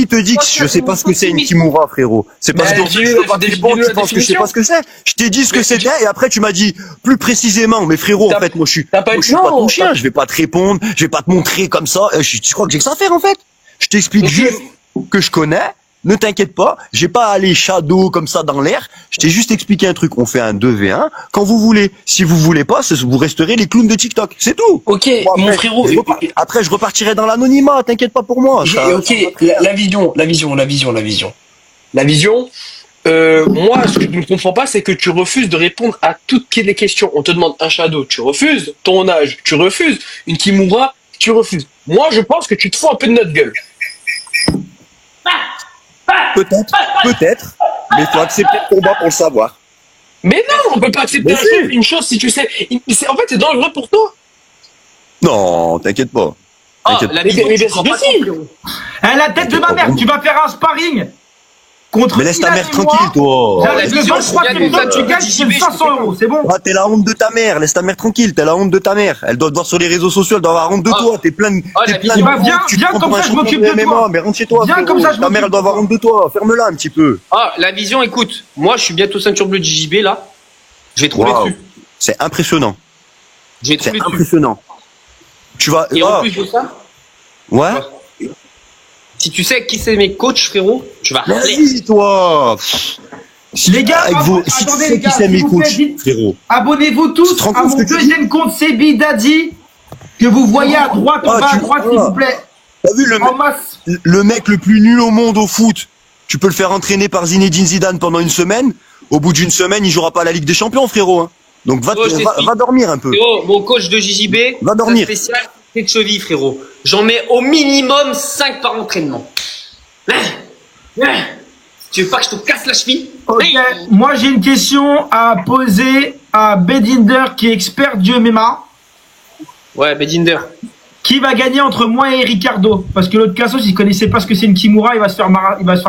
te dit que je sais pas ce que c'est une kimura, frérot? C'est parce Mais que dis-le, je peux pas te dis-le répondre, la tu penses que je sais définition. pas ce que c'est. Je t'ai dit ce que c'était et après tu m'as dit plus précisément. Mais frérot, en T'as- fait, moi je suis t'as pas moi, eu- je suis non, pas ton t'as- chien, je vais pas te répondre, je vais pas te montrer comme ça. Tu crois que j'ai que ça à faire en fait? Je t'explique Ok. juste que je connais Ne t'inquiète pas, j'ai pas allé shadow comme ça dans l'air. Je t'ai juste expliqué un truc. On fait un 2v1 quand vous voulez. Si vous voulez pas, vous resterez les clowns de TikTok. C'est tout. Ok, Bon, mon frérot. après, je repartirai dans l'anonymat. T'inquiète pas pour moi. Ça- Ok, la vision. Moi, ce que je ne comprends pas, c'est que tu refuses de répondre à toutes les questions. On te demande un shadow, tu refuses. Ton âge, tu refuses. Une Kimura, tu refuses. Moi, je pense que tu te fous un peu de notre gueule. Peut-être, mais faut accepter le combat pour le savoir. Mais non, on peut pas accepter Mais si. une chose si tu sais. En fait, c'est dangereux pour toi. Non, t'inquiète pas. Ah, T'inquiète la pas. vision, mais tu bien prends sûr pas que si. compte, frérot. Eh, la tête de ma mère, tu vas faire un sparring contre Mais laisse ta Ilan mère et moi. tranquille, toi. J'arrive la le vision, 23 je gagne septembre, les tu gagnes, JB, c'est 500 €, c'est bon. Ah, t'es la honte de ta mère, laisse ta mère tranquille, t'es la honte de ta mère. Elle doit te voir sur les réseaux sociaux, elle doit avoir honte de Ah. toi, t'es plein de, Ah, t'es la plein vision. de Bah, viens, honte, tu te viens, prends comme pour un ça, je champion m'occupe de de MMA, toi. mais rentre chez toi, Viens, frérot. comme ça, je Ta mère, m'occupe elle doit de avoir toi. honte de toi, ferme-la un petit peu. Ah, la vision, écoute. Moi, je suis bientôt ceinture bleue de JJB, là. Je vais trouver Waouh. dessus. C'est impressionnant, Je vais c'est trouver dessus. impressionnant. Tu vas, Et en ah, plus de ça, ouais, si tu sais qui c'est mes coachs, frérot, tu vas râler. vas-y, toi. Si- Les gars, avec attendez, si tu les sais qui gars, c'est s'il mes vous plaît, coachs, dites- frérot. Abonnez-vous Tu tous te rends à compte mon ce que tu deuxième compte, c'est Bidadi, que vous voyez à droite, en Ah, bas à tu- droite, ah. s'il vous plaît. T'as vu En masse. le mec le plus nul au monde au foot, tu peux le faire entraîner par Zinedine Zidane pendant une semaine. Au bout d'une semaine, il jouera pas à la Ligue des Champions, frérot. Hein. Donc va, Oh, je t'explique. va dormir un peu. Frérot, mon coach de JJB, Va dormir. sa spéciale, c'est de cheville, frérot. J'en mets au minimum 5 par entraînement. Tu veux pas que je te casse la cheville? Ok, moi j'ai une question à poser à Bedinder qui est expert du MMA. Ouais, Bedinder. Qui va gagner entre moi et Ricardo? Parce que l'autre Cassos, il connaissait pas ce que c'est une Kimura, il va se faire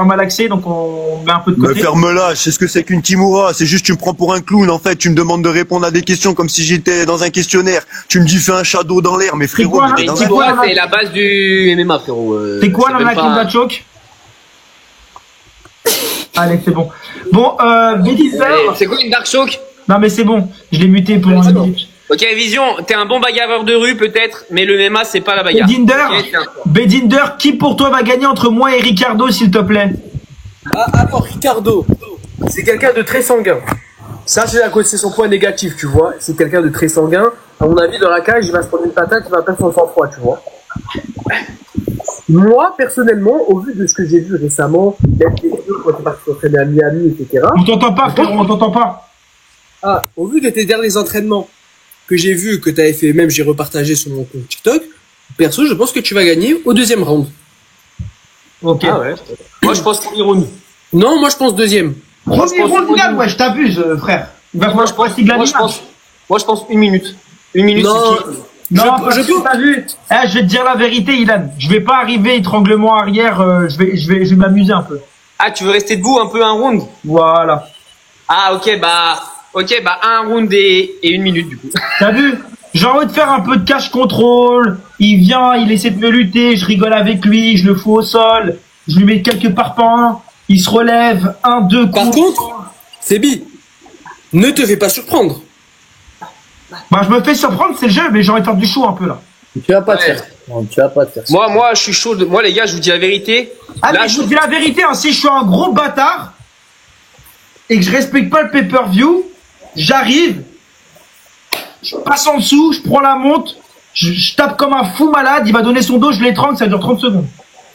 malaxer, donc on met un peu de Me côté. ferme-la, je sais ce que c'est qu'une Kimura. C'est juste tu me prends pour un clown en fait. Tu me demandes de répondre à des questions comme si j'étais dans un questionnaire. Tu me dis fais un shadow dans l'air, mais frérot, quoi, mais t'es hein dans Et un... quoi, Kimura, c'est la base du MMA, frérot. C'est quoi ça la s'appelle pas- Nakimba Choke? Allez, c'est bon. Bon, Bedinder. C'est quoi une Dark Shock? Non mais c'est bon, je l'ai muté pour une minute. Ok, Vision, t'es un bon bagarreur de rue peut-être, mais le MMA c'est pas la bagarre. Bedinder, Ok, tiens. Bedinder, qui pour toi va gagner entre moi et Ricardo, s'il te plaît? Ah, alors, Ricardo, c'est quelqu'un de très sanguin. Ça, c'est son point négatif, tu vois. C'est quelqu'un de très sanguin. À mon avis, dans la cage, il va se prendre une patate, il va perdre son sang-froid, tu vois. Moi, personnellement, au vu de ce que j'ai vu récemment, même des vidéos quand t'es parti s'entraîner à Miami, etc. On t'entend pas, frérot, on t'entend pas. Ah, au vu de tes derniers entraînements que j'ai vu, que t'avais fait, même j'ai repartagé sur mon compte TikTok, perso, je pense que tu vas gagner au deuxième round. Ok. Ah ouais. Moi je pense qu'on ironie. Non, moi je pense deuxième. Premier round final, ouais, je t'abuse, frère. Il va falloir Moi je pense une minute. Une minute Non. c'est fini. Non, Je- parce je- que t'as vu. Eh, je vais te dire la vérité, Ilan. Je vais pas arriver étranglement arrière. Je vais m'amuser un peu. Ah, tu veux rester debout un peu un round? Voilà. Ah ok, bah un round et une minute du coup. T'as vu? J'ai envie de faire un peu de cash control. Il vient, il essaie de me lutter. Je rigole avec lui. Je le fous au sol. Je lui mets quelques parpaings. Il se relève. 1, 2 Par contre, Sébi, ne te fais pas surprendre. Bah, je me fais surprendre, c'est le jeu, mais j'ai envie de faire du show un peu là. Tu vas pas te faire. Tu vas pas te faire. Moi je suis chaud. Moi les gars, je vous dis la vérité. Ah, Là, mais je vous dis la vérité, hein, si je suis un gros bâtard et que je respecte pas le pay-per-view, j'arrive, je passe en dessous, je prends la montre, je tape comme un fou malade, il va donner son dos, je l'étrangle, ça dure 30 secondes.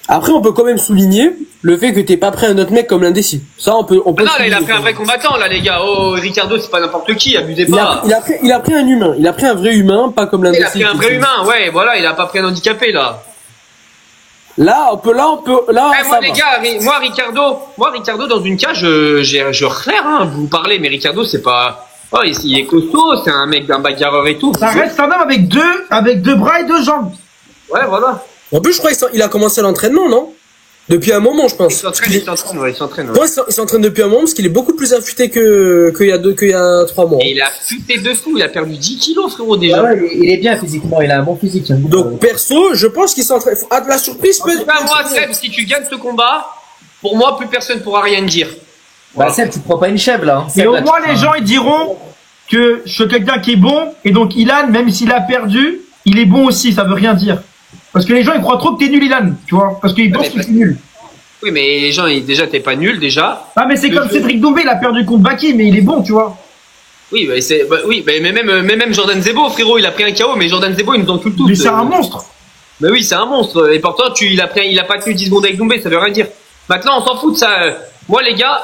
Après, on peut quand même souligner le fait que t'es pas pris un autre mec comme l'indécis. Ça, on peut. Ah non, là il a pris un vrai combattant là les gars. Oh Ricardo, c'est pas n'importe qui, abusez pas. Il a pris un humain. Il a pris un vrai humain, pas comme Il a l'indécis. pris un vrai humain, ouais, voilà, il a pas pris un handicapé là. Là, on peut. Là, Eh, ça moi va. les gars, moi Ricardo dans une cage, je reflaire, hein, vous parlez, mais Ricardo c'est pas, oh il est costaud, c'est un mec d'un bagarreur et tout. Ça reste un homme avec deux bras et deux jambes. Ouais, voilà. En plus, je crois qu'il a commencé l'entraînement, non? Depuis un moment, je Il pense. s'entraîne, ouais, il s'entraîne. Ouais. Ouais, il s'entraîne depuis un moment parce qu'il est beaucoup plus affûté qu'il y a 3 mois. Et il a futé de fou, il a perdu 10 kilos frérot déjà. Ah ouais, il est bien physiquement, il a un bon physique. Hein. Donc, perso, je pense qu'il s'entraîne. Ah, de la surprise, En tout cas, moi, Seb, si tu gagnes ce combat, pour moi, plus personne pourra rien dire. Bah Seb, tu te prends pas une chèvre là. Hein. Et Seb, au là, moins tu les prends- gens ils diront que je suis quelqu'un qui est bon, et donc Ilan, même s'il a perdu, il est bon aussi, ça veut rien dire. Parce que les gens ils croient trop que t'es nul Ilan, tu vois, parce qu'ils pensent que t'es nul. Oui, mais les gens, déjà, t'es pas nul, déjà. Ah, mais c'est comme Cédric Doumbé, il a perdu contre Baki, mais il est bon, tu vois. Oui, mais même Jordan Zebo, frérot, il a pris un KO, mais Jordan Zebo, il nous encule tous. Mais c'est un monstre. Bah oui, c'est un monstre. Et pourtant, il a pas tenu 10 secondes avec Doumbé, ça veut rien dire. Maintenant, on s'en fout de ça. Moi, les gars.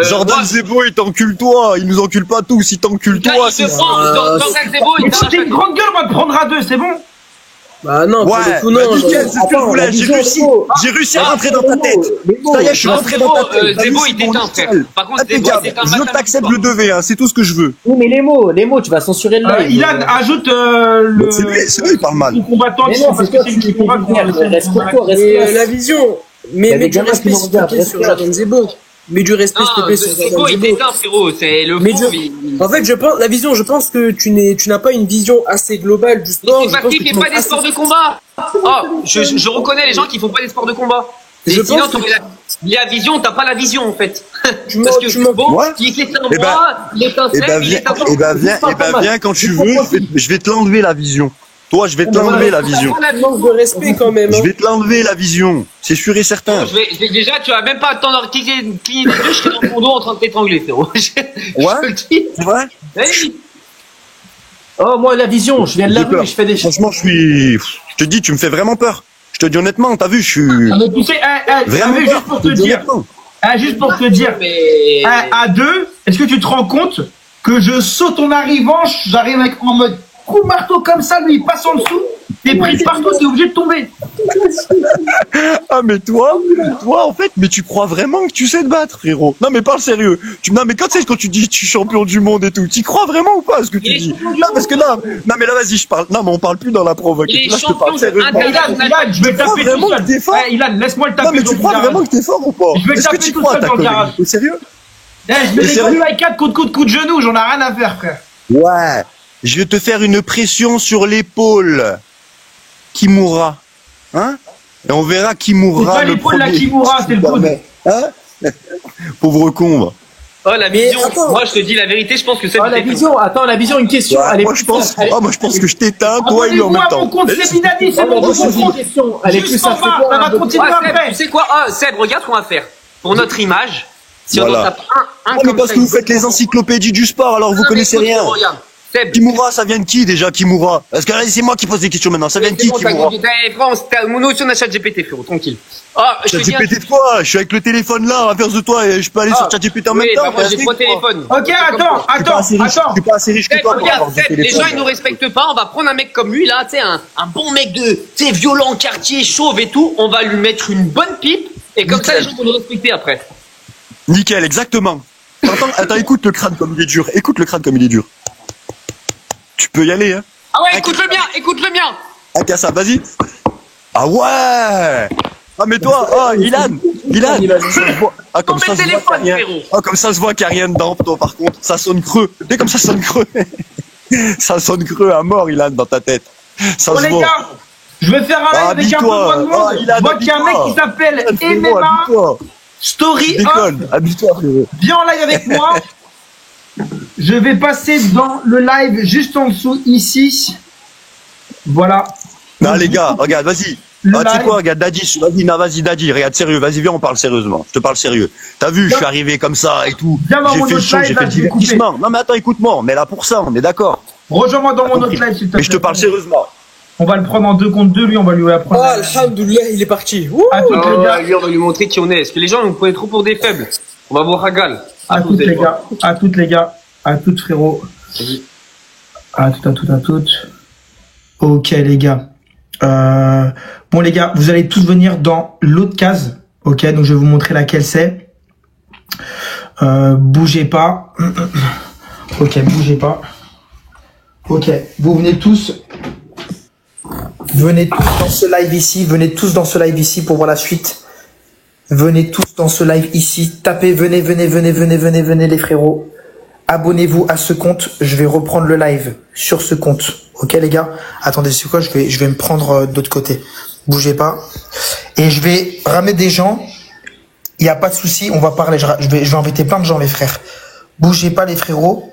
Jordan Zebo, il t'encule toi, il nous encule pas tous, il t'encule toi. Jordan Zebo, il Mais t'es une grande gueule, on va te prendre à deux, c'est bon. Bah non, pour le coup, non. Nickel, c'est ce que je voulais, j'ai réussi à rentrer dans ta tête. Ça y est, je suis rentré dans ta tête. Zebo, il t'éteint, frère. Par contre, Zebo, il t'éteint. Je t'accepte le 2v, c'est tout ce que je veux. Oui, mais les mots, tu vas censurer le live. Ilan, ajoute le. C'est lui, il parle mal. Le combattant, Mais non, parce c'est que toi c'est lui qui combat. La vision. Mais du respect, s'il te plaît, sur Jordan Zebo. Mais du respect, s'il te plaît, sur Jordan Zebo, il Zebo. t'éteint, frérot. C'est le fou. En fait, je pense que tu n'as pas une vision assez globale du sport. C'est parce qu'il fait pas des sports de combat. Oh, je reconnais les gens qui font pas des sports de combat. Je sinon, pense que la vision, t'as pas la vision en fait. Tu Parce mens, que tu mens. bon, Ouais. il est un Eh ben, bras, il est un sec, il est un viens quand tu veux, je vais te l'enlever la vision. Toi, je vais te l'enlever la vision. Manque de respect quand même. Je vais te l'enlever la vision, c'est sûr et certain. Déjà, tu as même pas le temps de cligner des yeux, je serai dans ton dos en train de t'étrangler, frérot. Je te le dis. C'est vrai? Vas-y. Oh, moi, la vision, je viens de la J'ai rue peur. et je fais des choses. Franchement, je te dis, tu me fais vraiment peur. Je te dis honnêtement, t'as vu, je suis Ah, mais tu sais, vraiment juste peur. pour Je te dis dire. honnêtement. Juste pour te dire. Mais. À deux, est-ce que tu te rends compte que je saute en arrivant, j'arrive avec en mode coup de marteau comme ça, lui il passe en dessous, t'es pris partout, t'es obligé de tomber. Ah mais toi en fait, mais tu crois vraiment que tu sais te battre, frérot? Non mais parle sérieux. Non mais quand tu dis que tu es champion du monde et tout, tu crois vraiment ou pas à ce que tu dis? Non parce que non mais là vas-y je parle. Non mais on parle plus dans la provoque. Il est Là je te parle champion sérieusement. Ilan, je vais Tu crois taper vraiment tout seul. que t'es fort? Ilan, laisse-moi le Non taper mais dans tu le crois garage. vraiment que t'es fort ou pas? Je vais le Est-ce que taper tu tout crois à seul ta dans le garage. connerie? T'es sérieux? Je Mais vais sérieux? les avec 4 coup de genou, j'en ai rien à faire, frère. Ouais. Je vais te faire une pression sur l'épaule. Kimura. Hein? Et on verra qui mourra C'est pas le l'épaule, la premier. Kimura, c'est le coude. Hein? Pauvre con, va. Oh, la vision. attends. Moi, je te dis la vérité, je pense que c'est. Oh, la vision, une question. Ouais, Elle est moi, plus je pense, simple. moi, je pense que je t'éteins, toi et lui en Abonnez-vous même à temps. mon compte Sebinadi, c'est mon Moi, compte. une question. Elle est plus Juste en simple. C'est bas, quoi, ça va un continuer Seb, après. tu sais quoi? Seb, regarde ce qu'on va faire. Pour notre image, si on Voilà. en tape un Ah, mais comme parce ça, que vous il- faites les encyclopédies du sport, alors vous Non, mais connaissez écoute, rien. regarde. Seb, Kimura, ça vient de qui déjà, Kimura? Parce que là, c'est moi qui pose des questions maintenant. Ça vient de qui, c'est bon, t'as Kimura? compris. France, t'as mon notion d'achat GPT, frérot, tranquille. Ah, je te dis. ChatGPT de quoi? Je suis avec le téléphone là, à faire de toi, et je peux aller sur ChatGPT en même Oui, temps. bah moi j'ai t'es trois assez riche, quoi. téléphones. Ok, attends. Je suis pas assez riche que Seb, toi pour regarde, avoir du Seb, les téléphone. gens ils nous respectent pas, on va prendre un mec comme lui là, tu sais, un bon mec de, tu sais, violent, quartier, chauve et tout, on va lui mettre une bonne pipe, et comme ça les gens vont nous respecter après. Nickel, exactement. Attends, écoute le crâne comme il est dur. Écoute le crâne comme il est dur. Tu peux y aller, hein. Ah ouais, écoute le mien. Ah, qu'à ça, vas-y. Ah ouais. Ah, mais toi, Ilan, ça se voit. Ah, comme Tombe ça, le se voit téléphone, qu'il y a rien. frérot. Ah, comme ça, se voit qu'il n'y a rien dedans, toi, par contre. Ça sonne creux. Tu sais, comme ça sonne creux. Ça sonne creux à mort, Ilan, dans ta tête. Ça Bon se les voit. gars, je vais faire un live avec un peu habille-toi. moins de monde. Ilan, Je vois qu'il y a un mec habille-toi. qui s'appelle Ilan, frérot, MMA habille-toi. Story Off. Déconne, habille-toi, frérot. Viens en live avec moi. Je vais passer dans le live juste en dessous ici. Voilà. Non, les gars, regarde, vas-y. Le Ah, tu sais live. quoi, regarde, Daddy, vas-y, Daddy, regarde, sérieux, vas-y, viens, on parle sérieusement. Je te parle sérieux. T'as vu, je suis arrivé comme ça et tout. Viens dans J'ai mon fait le autre show, live, j'ai là, fait le je vais couper. divertissement. Non, mais attends, écoute-moi, on est là pour ça, on est d'accord. Rejoins-moi dans mon autre live s'il te plaît. Mais je te parle sérieusement. On va le prendre en 2 contre 2, lui on va lui apprendre. Ah, alhamdoulilah, il est parti. Ouh. À toutes les gars, Lui, on va lui montrer qui on est. Parce que les gens, ils nous prenaient trop pour des faibles. On va voir Ragal. à toutes les gars, à toutes les gars, à toutes frérot. À toutes. Ok les gars. Bon les gars, vous allez tous venir dans l'autre case. Ok, donc je vais vous montrer laquelle c'est. Bougez pas. Ok, bougez pas. Ok, vous venez tous. Venez tous dans ce live ici. Venez tous dans ce live ici pour voir la suite. Venez tous dans ce live ici. Tapez, venez les frérots. Abonnez-vous à ce compte. Je vais reprendre le live sur ce compte. Ok les gars. Attendez, c'est quoi? Je vais me prendre d'autre côté. Bougez pas. Et je vais ramener des gens. Il n'y a pas de souci. On va parler. Je vais inviter plein de gens les frères. Bougez pas les frérots.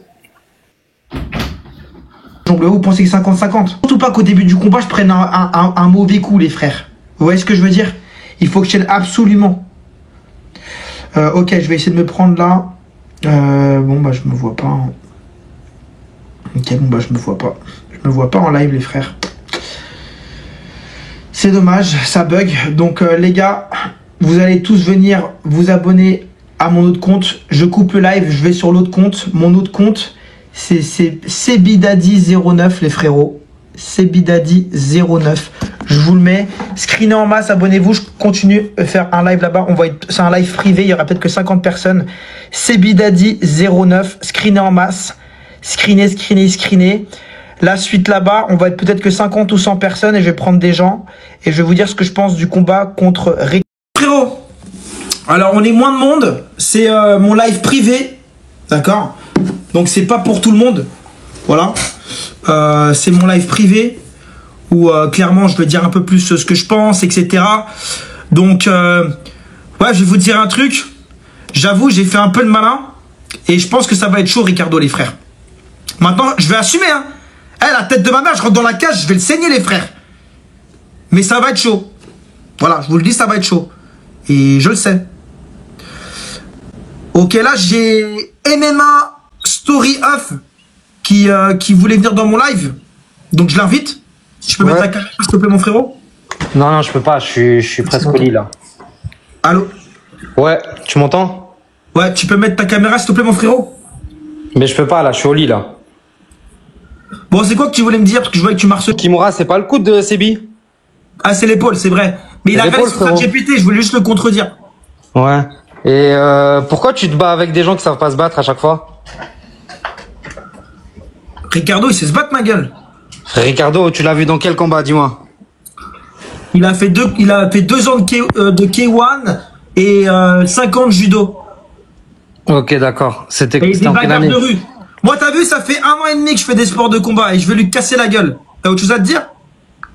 Vous pensez que 50-50? Surtout pas qu'au début du combat je prenne un mauvais coup les frères. Vous voyez ce que je veux dire? Il faut que je tienne absolument. Ok, je vais essayer de me prendre là. Bon, bah, je me vois pas. Hein. Ok, bon, bah, je me vois pas. Je me vois pas en live, les frères. C'est dommage, ça bug. Donc, les gars, vous allez tous venir vous abonner à mon autre compte. Je coupe le live, je vais sur l'autre compte. Mon autre compte, c'est Sebidadi09, les frérots. Sebidadi09. Je vous le mets. Screenez en masse, abonnez-vous. Je continue de faire un live là-bas. C'est un live privé. Il y aura peut-être que 50 personnes. Sebidadi09. Screenez en masse. Screenez. La suite là-bas, on va être peut-être que 50 ou 100 personnes et je vais prendre des gens et je vais vous dire ce que je pense du combat contre Rick. Frérot, alors on est moins de monde. C'est mon live privé. D'accord? Donc c'est pas pour tout le monde. Voilà. C'est mon live privé où clairement je vais dire un peu plus ce que je pense, etc. Donc ouais, je vais vous dire un truc. J'avoue, j'ai fait un peu de malin et je pense que ça va être chaud, Ricardo, les frères. Maintenant, je vais assumer, hein. La tête de ma mère, je rentre dans la cage, je vais le saigner, les frères. Mais ça va être chaud. Voilà, je vous le dis, ça va être chaud. Et je le sais. Ok, là, j'ai MMA Story Off qui voulait venir dans mon live. Donc, je l'invite. Si je peux mettre la caméra, s'il te plaît, mon frérot. Non, je peux pas, je suis presque au lit, là. Allô? Ouais, tu m'entends? Ouais, tu peux mettre ta caméra, s'il te plaît, mon frérot? Mais je peux pas, là, je suis au lit, là. Bon, c'est quoi que tu voulais me dire? Parce que je vois que tu marches. Kimura, c'est pas le coude de Sebi? Ah, c'est l'épaule, c'est vrai. Mais il a fait sur GPT, je voulais juste le contredire. Ouais. Et pourquoi tu te bats avec des gens qui savent pas se battre à chaque fois? Ricardo, il sait se battre, ma gueule. Ricardo, tu l'as vu dans quel combat, dis-moi? Il a fait 2 ans de K1 et 5 ans de judo. Ok, d'accord. C'était des en quelle bagarres année? de rue. Moi, t'as vu, ça fait 1 an et demi que je fais des sports de combat et je vais lui casser la gueule. T'as autre chose à te dire?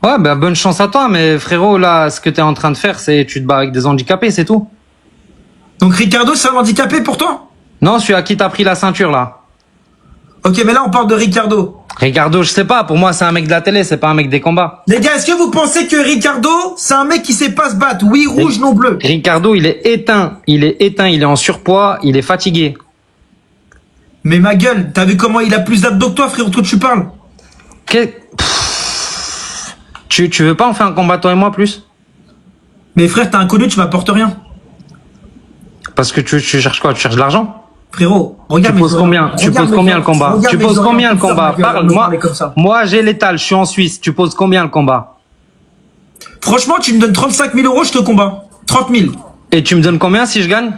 Ouais, bah bonne chance à toi, mais frérot, là, ce que t'es en train de faire, c'est tu te bats avec des handicapés, c'est tout. Donc Ricardo, c'est un handicapé pour toi? Non, celui à qui t'as pris la ceinture, là. Ok, mais là, on parle de Ricardo. Ricardo, je sais pas, pour moi, c'est un mec de la télé, c'est pas un mec des combats. Les gars, est-ce que vous pensez que Ricardo, c'est un mec qui sait pas se battre? Oui, rouge, non bleu. Ricardo, il est éteint, il est en surpoids, il est fatigué. Mais ma gueule, t'as vu comment il a plus d'abdos que toi, frérot, toi tu parles? Tu veux pas en faire un combat toi et moi plus? Mais frère, t'es inconnu, tu m'apportes rien. Parce que tu cherches quoi? Tu cherches de l'argent? Frérot, regarde. Tu poses combien? Tu poses combien le combat? Tu poses combien le combat? Parle-moi. Moi, j'ai l'étal, je suis en Suisse. Tu poses combien le combat? Franchement, tu me donnes 35 000 euros, je te combats. 30 000. Et tu me donnes combien si je gagne?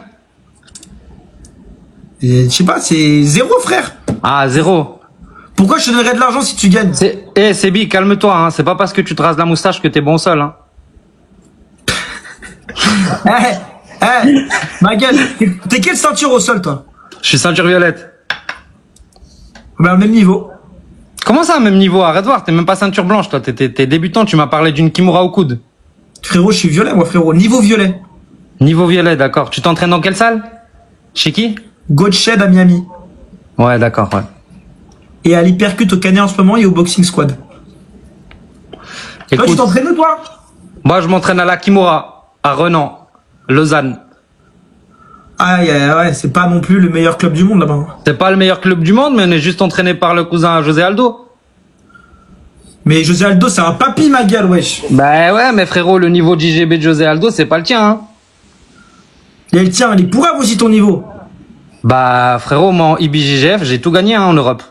Je sais pas, c'est 0, frère. Ah, 0. Pourquoi je te donnerais de l'argent si tu gagnes? Sebi, calme-toi, hein. C'est pas parce que tu te rases la moustache que t'es bon au sol, hein. Ma gueule, t'es quelle ceinture au sol, toi? Je suis ceinture violette. Bah, même niveau. Comment ça, même niveau? Arrête de voir, t'es même pas ceinture blanche, toi. T'es débutant, tu m'as parlé d'une Kimura au coude. Frérot, je suis violet, moi, frérot. Niveau violet. Niveau violet, d'accord. Tu t'entraînes dans quelle salle? Chez qui? Goatshed à Miami. Ouais, d'accord, ouais. Et à l'hypercute au Canet en ce moment et au Boxing Squad. Toi, tu t'entraînes où, toi? Moi, je m'entraîne à la Kimura, à Renan, Lausanne. Ouais, c'est pas non plus le meilleur club du monde là-bas. C'est pas le meilleur club du monde, mais on est juste entraîné par le cousin à José Aldo. Mais José Aldo, c'est un papy, ma gueule, wesh. Bah ouais, mais frérot, le niveau d'IGB de José Aldo, c'est pas le tien, hein. Et le tien, il est pourrave aussi ton niveau. Bah frérot, moi en IBJJF, j'ai tout gagné hein, en Europe.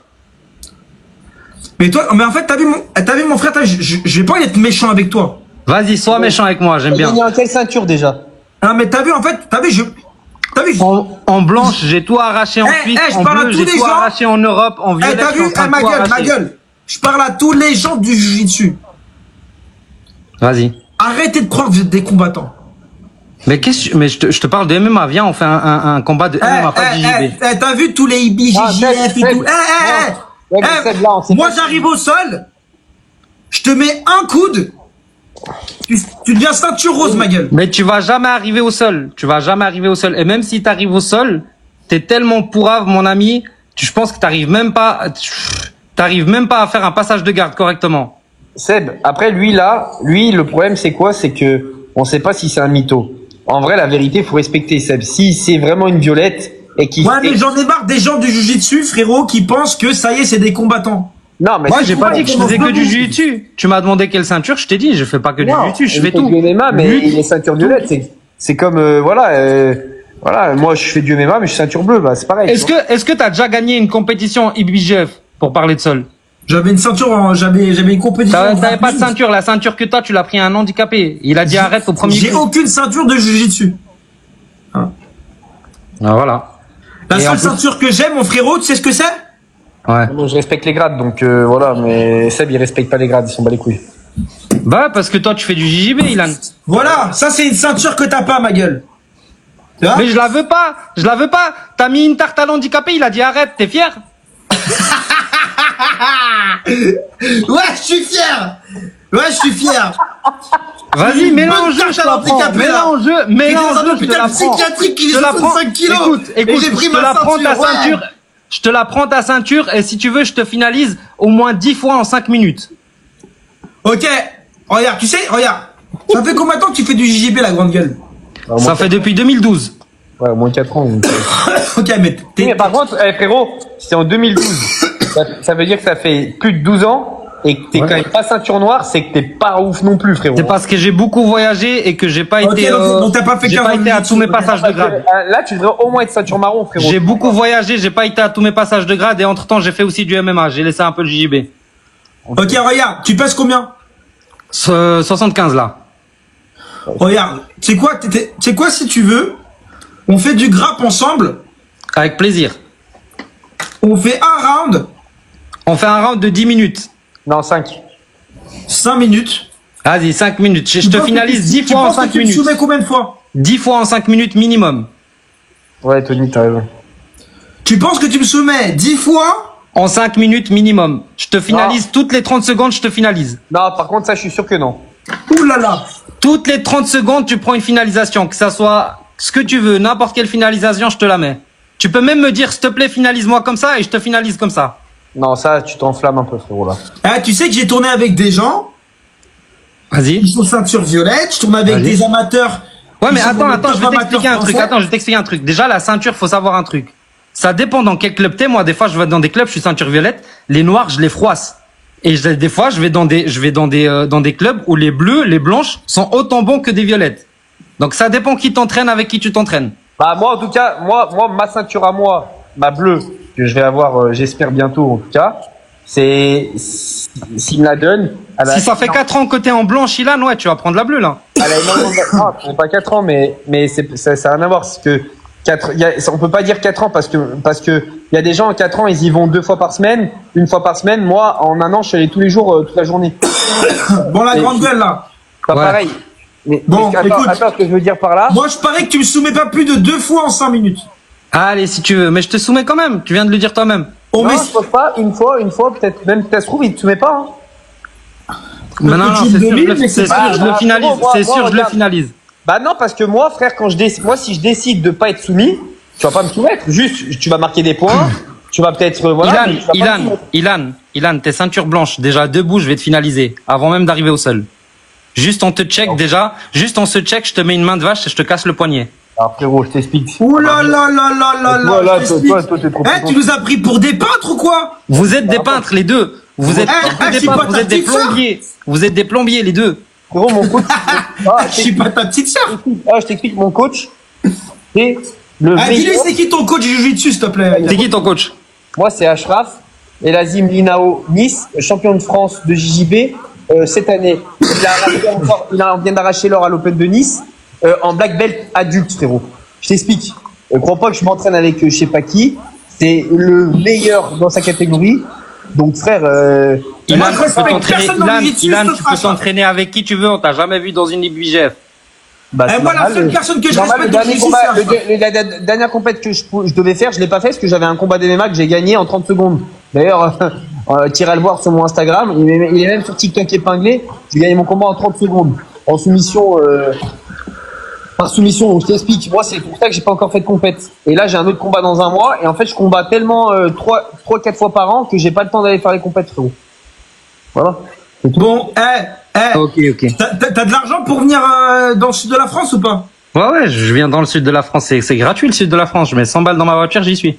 Mais toi, mais en fait, t'as vu mon frère, je vais pas être méchant avec toi. Vas-y, sois méchant avec moi, j'aime bien. Gagné en quelle ceinture déjà? Ah, mais t'as vu, en fait, En blanche, j'ai tout arraché en Suisse, en bleu, j'ai tout arraché en Europe, en violet, t'as vu, ma gueule. Je parle à tous les gens du Jiu-Jitsu. Vas-y. Arrêtez de croire que vous êtes des combattants. Mais je te parle de MMA, viens, on fait un combat de MMA, pas de JJB. T'as vu tous les IBJJF et tout. Moi, j'arrive au sol, je te mets un coude, tu deviens ceinture rose, ma gueule. Mais tu vas jamais arriver au sol. Tu vas jamais arriver au sol. Et même si t'arrives au sol, t'es tellement pourrave, mon ami, je pense que t'arrives même pas à faire un passage de garde correctement. Seb, après lui, le problème c'est quoi? C'est que on sait pas si c'est un mytho. En vrai, la vérité, faut respecter Seb. Si c'est vraiment une violette et qui. Ouais, mais j'en ai marre des gens du jiu-jitsu, frérot, qui pensent que ça y est, c'est des combattants. Non, mais Moi, j'ai pas dit que je faisais que du jiu-jitsu. Tu m'as demandé quelle ceinture, je t'ai dit, je fais pas que du jiu-jitsu, je fais tout. Du MMA, mais Lutte. il est ceinture violette. C'est comme, voilà, moi, je fais du MMA, mais je suis ceinture bleue, bah, c'est pareil. Est-ce que t'as déjà gagné une compétition IBJF pour parler de sol? J'avais une ceinture, j'avais une compétition. T'avais pas de ceinture, la ceinture que t'as, tu l'as pris à un handicapé. Il a dit arrête au premier J'ai coup. aucune ceinture de jiu-jitsu. Ah, voilà. La Et en seule plus- ceinture que j'ai, mon frérot, tu sais ce que c'est? Ouais. Bon, je respecte les grades, donc voilà, mais Seb, il respecte pas les grades, ils sont bas les couilles. Bah, parce que toi, tu fais du JJB, Ilan. Voilà, ça c'est une ceinture que t'as pas, ma gueule. Tu vois? Mais je la veux pas, je la veux pas. T'as mis une tarte à l'handicapé, il a dit arrête, t'es fier? Ouais, je suis fier. Ouais, je suis fier. Vas-y, Une mets-la bonne en jeu, tarte je te à la prends. l'handicapé, Mets-la là. en jeu, mets-la en jeu, je te la Hôpital prends. psychiatrique qui Je est te la prends. 65 kilos. Écoute, Et j'ai pris je te ma la prends ta ceinture, ouais. ceinture. Je te la prends ta ceinture et si tu veux, je te finalise au moins 10 fois en 5 minutes. Ok, regarde, tu sais, regarde. Ça fait combien de temps que tu fais du JJB, la grande gueule? Ça fait depuis 2012. Ouais, au moins 4 ans. Donc. Ok, mais Oui, mais par contre, frérot, c'est en 2012. ça veut dire que ça fait plus de 12 ans et que t'es quand même pas ceinture noire, c'est que t'es pas ouf non plus, frérot. C'est parce que j'ai beaucoup voyagé et que j'ai pas Ok, été, donc t'as pas fait j'ai 15 pas ans de été à jiu-jitsu, tous mes ok. passages de grade. Là, tu devrais au moins être ceinture marron, frérot. J'ai beaucoup voyagé, j'ai pas été à tous mes passages de grade et entre temps j'ai fait aussi du MMA, j'ai laissé un peu le JJB. Ok, regarde, tu pèses combien? 75 là. Regarde, c'est quoi si tu veux? On fait du grappe ensemble. Avec plaisir. On fait un round, On fait un round de 10 minutes. Non, 5. 5 minutes. Vas-y, 5 minutes. Je te finalise 10 fois en 5 Tu minutes. me soumets combien de fois? 10 fois en 5 minutes minimum. Ouais, Tony, t'as raison. Tu penses que tu me soumets 10 fois? En 5 minutes minimum. Je te finalise toutes les 30 secondes, je te finalise. Non, par contre, ça, je suis sûr que non. Ouh là là. Toutes les 30 secondes, tu prends une finalisation. Que ça soit ce que tu veux, n'importe quelle finalisation, je te la mets. Tu peux même me dire, s'il te plaît, finalise-moi comme ça et je te finalise comme ça. Non, ça, tu t'enflammes un peu, frérot, là. Ah, tu sais que j'ai tourné avec des gens Vas-y. qui sont ceinture violette, je tourne avec Vas-y. des amateurs. Ouais, qui mais sont dans attends, le je top vais t'expliquer amateur un truc. français. Attends, je vais t'expliquer un truc. Déjà, la ceinture, faut savoir un truc. Ça dépend dans quel club t'es. Moi, des fois, je vais dans des clubs, je suis ceinture violette. Les noirs, je les froisse. Et des fois, je vais dans des clubs où les bleus, les blanches sont autant bons que des violettes. Donc, ça dépend qui t'entraîne, avec qui tu t'entraînes. Bah, moi, en tout cas, moi, ma ceinture à moi, ma bleue, que je vais avoir, j'espère bientôt, en tout cas, c'est, s'il me la donne, Si ça fait 4 ans que t'es en blanche, Ilan, ouais, tu vas prendre la bleue, là. non, pas 4 ans, mais ça n'a rien à voir, c'est que on peut pas dire 4 ans parce que il y a des gens en 4 ans, ils y vont 2 fois par semaine, 1 fois par semaine. Moi, en 1 an, je suis allé tous les jours, toute la journée. Bon, la Et grande gueule, là. Pas Ouais. pareil. Mais, Bon, attends, écoute. attends, ce que je veux dire par là. Moi, je parie que tu me soumets pas plus de 2 fois en 5 minutes. Allez, si tu veux. Mais je te soumets quand même. Tu viens de le dire toi-même. On Non, met... je pense pas, une fois, peut-être, même, ça se trouve, il te soumet pas, hein. Mais non, que tu c'est sûr, domines, mais c'est c'est sûr, pas- je le finalise. moi, C'est sûr, je le regarde. finalise. Bah non, parce que moi, frère, si je décide de pas être soumis, tu vas pas me soumettre. Juste, tu vas marquer des points, tu vas peut-être, voilà. mais tu vas pas me soumettre. Ilan, t'es ceinture blanche. Déjà, debout, je vais te finaliser. Avant même d'arriver au sol. Juste, on te check déjà. Juste, on se check, je te mets une main de vache et je te casse le poignet. Alors, frérot, je t'explique. Ouh là là là là là Toi, là. là, je t'explique. toi, t'es trop Eh, tu nous as pris pour des peintres ou quoi? Vous êtes des peintres, les deux. Vous êtes je des suis peintres, pas vous ta êtes des petite sœur. plombiers. Vous êtes des plombiers, les deux. Frérot, mon coach. Je suis pas ta petite sœur. Je t'explique, mon coach. C'est le Ah, dis-lui, meilleur. c'est qui ton coach jiu-jitsu, s'il te plaît? C'est qui ton coach? Moi, c'est Ashraf. Elazim Linao Nice, champion de France de JJB cette année. Il vient d'arracher l'or à l'Open de Nice en black belt adulte, frérot. Je t'explique. Crois pas que je m'entraîne avec je sais pas qui. C'est le meilleur dans sa catégorie. Donc, frère. Ilan, Moi, je tu peux respecte t'entraîner. personne dans le jiu-jitsu, Ilan, sauf tu peux Ashraf. t'entraîner avec qui tu veux. On t'a jamais vu dans une IBJF. Bah, Eh, c'est moi, la normal, seule personne que je normal, respecte le dans dernier le combat, jiu-jitsu, c'est Ashraf. la dernière compète que je devais faire, je l'ai pas fait parce que j'avais un combat d'MMA que j'ai gagné en 30 secondes. D'ailleurs, tirez à le voir sur mon Instagram. Il est même sur TikTok épinglé. J'ai gagné mon combat en 30 secondes. En soumission, par soumission. Donc, je t'explique. Moi, c'est pour ça que j'ai pas encore fait de compète. Et là, j'ai un autre combat dans un mois. Et en fait, je combats tellement 3-4 fois par an que j'ai pas le temps d'aller faire les compètes, frérot. Voilà. Bon, Ok. t'as de l'argent pour venir dans le sud de la France ou pas? Ouais, je viens dans le sud de la France. C'est gratuit le sud de la France. Je mets 100 balles dans ma voiture, j'y suis.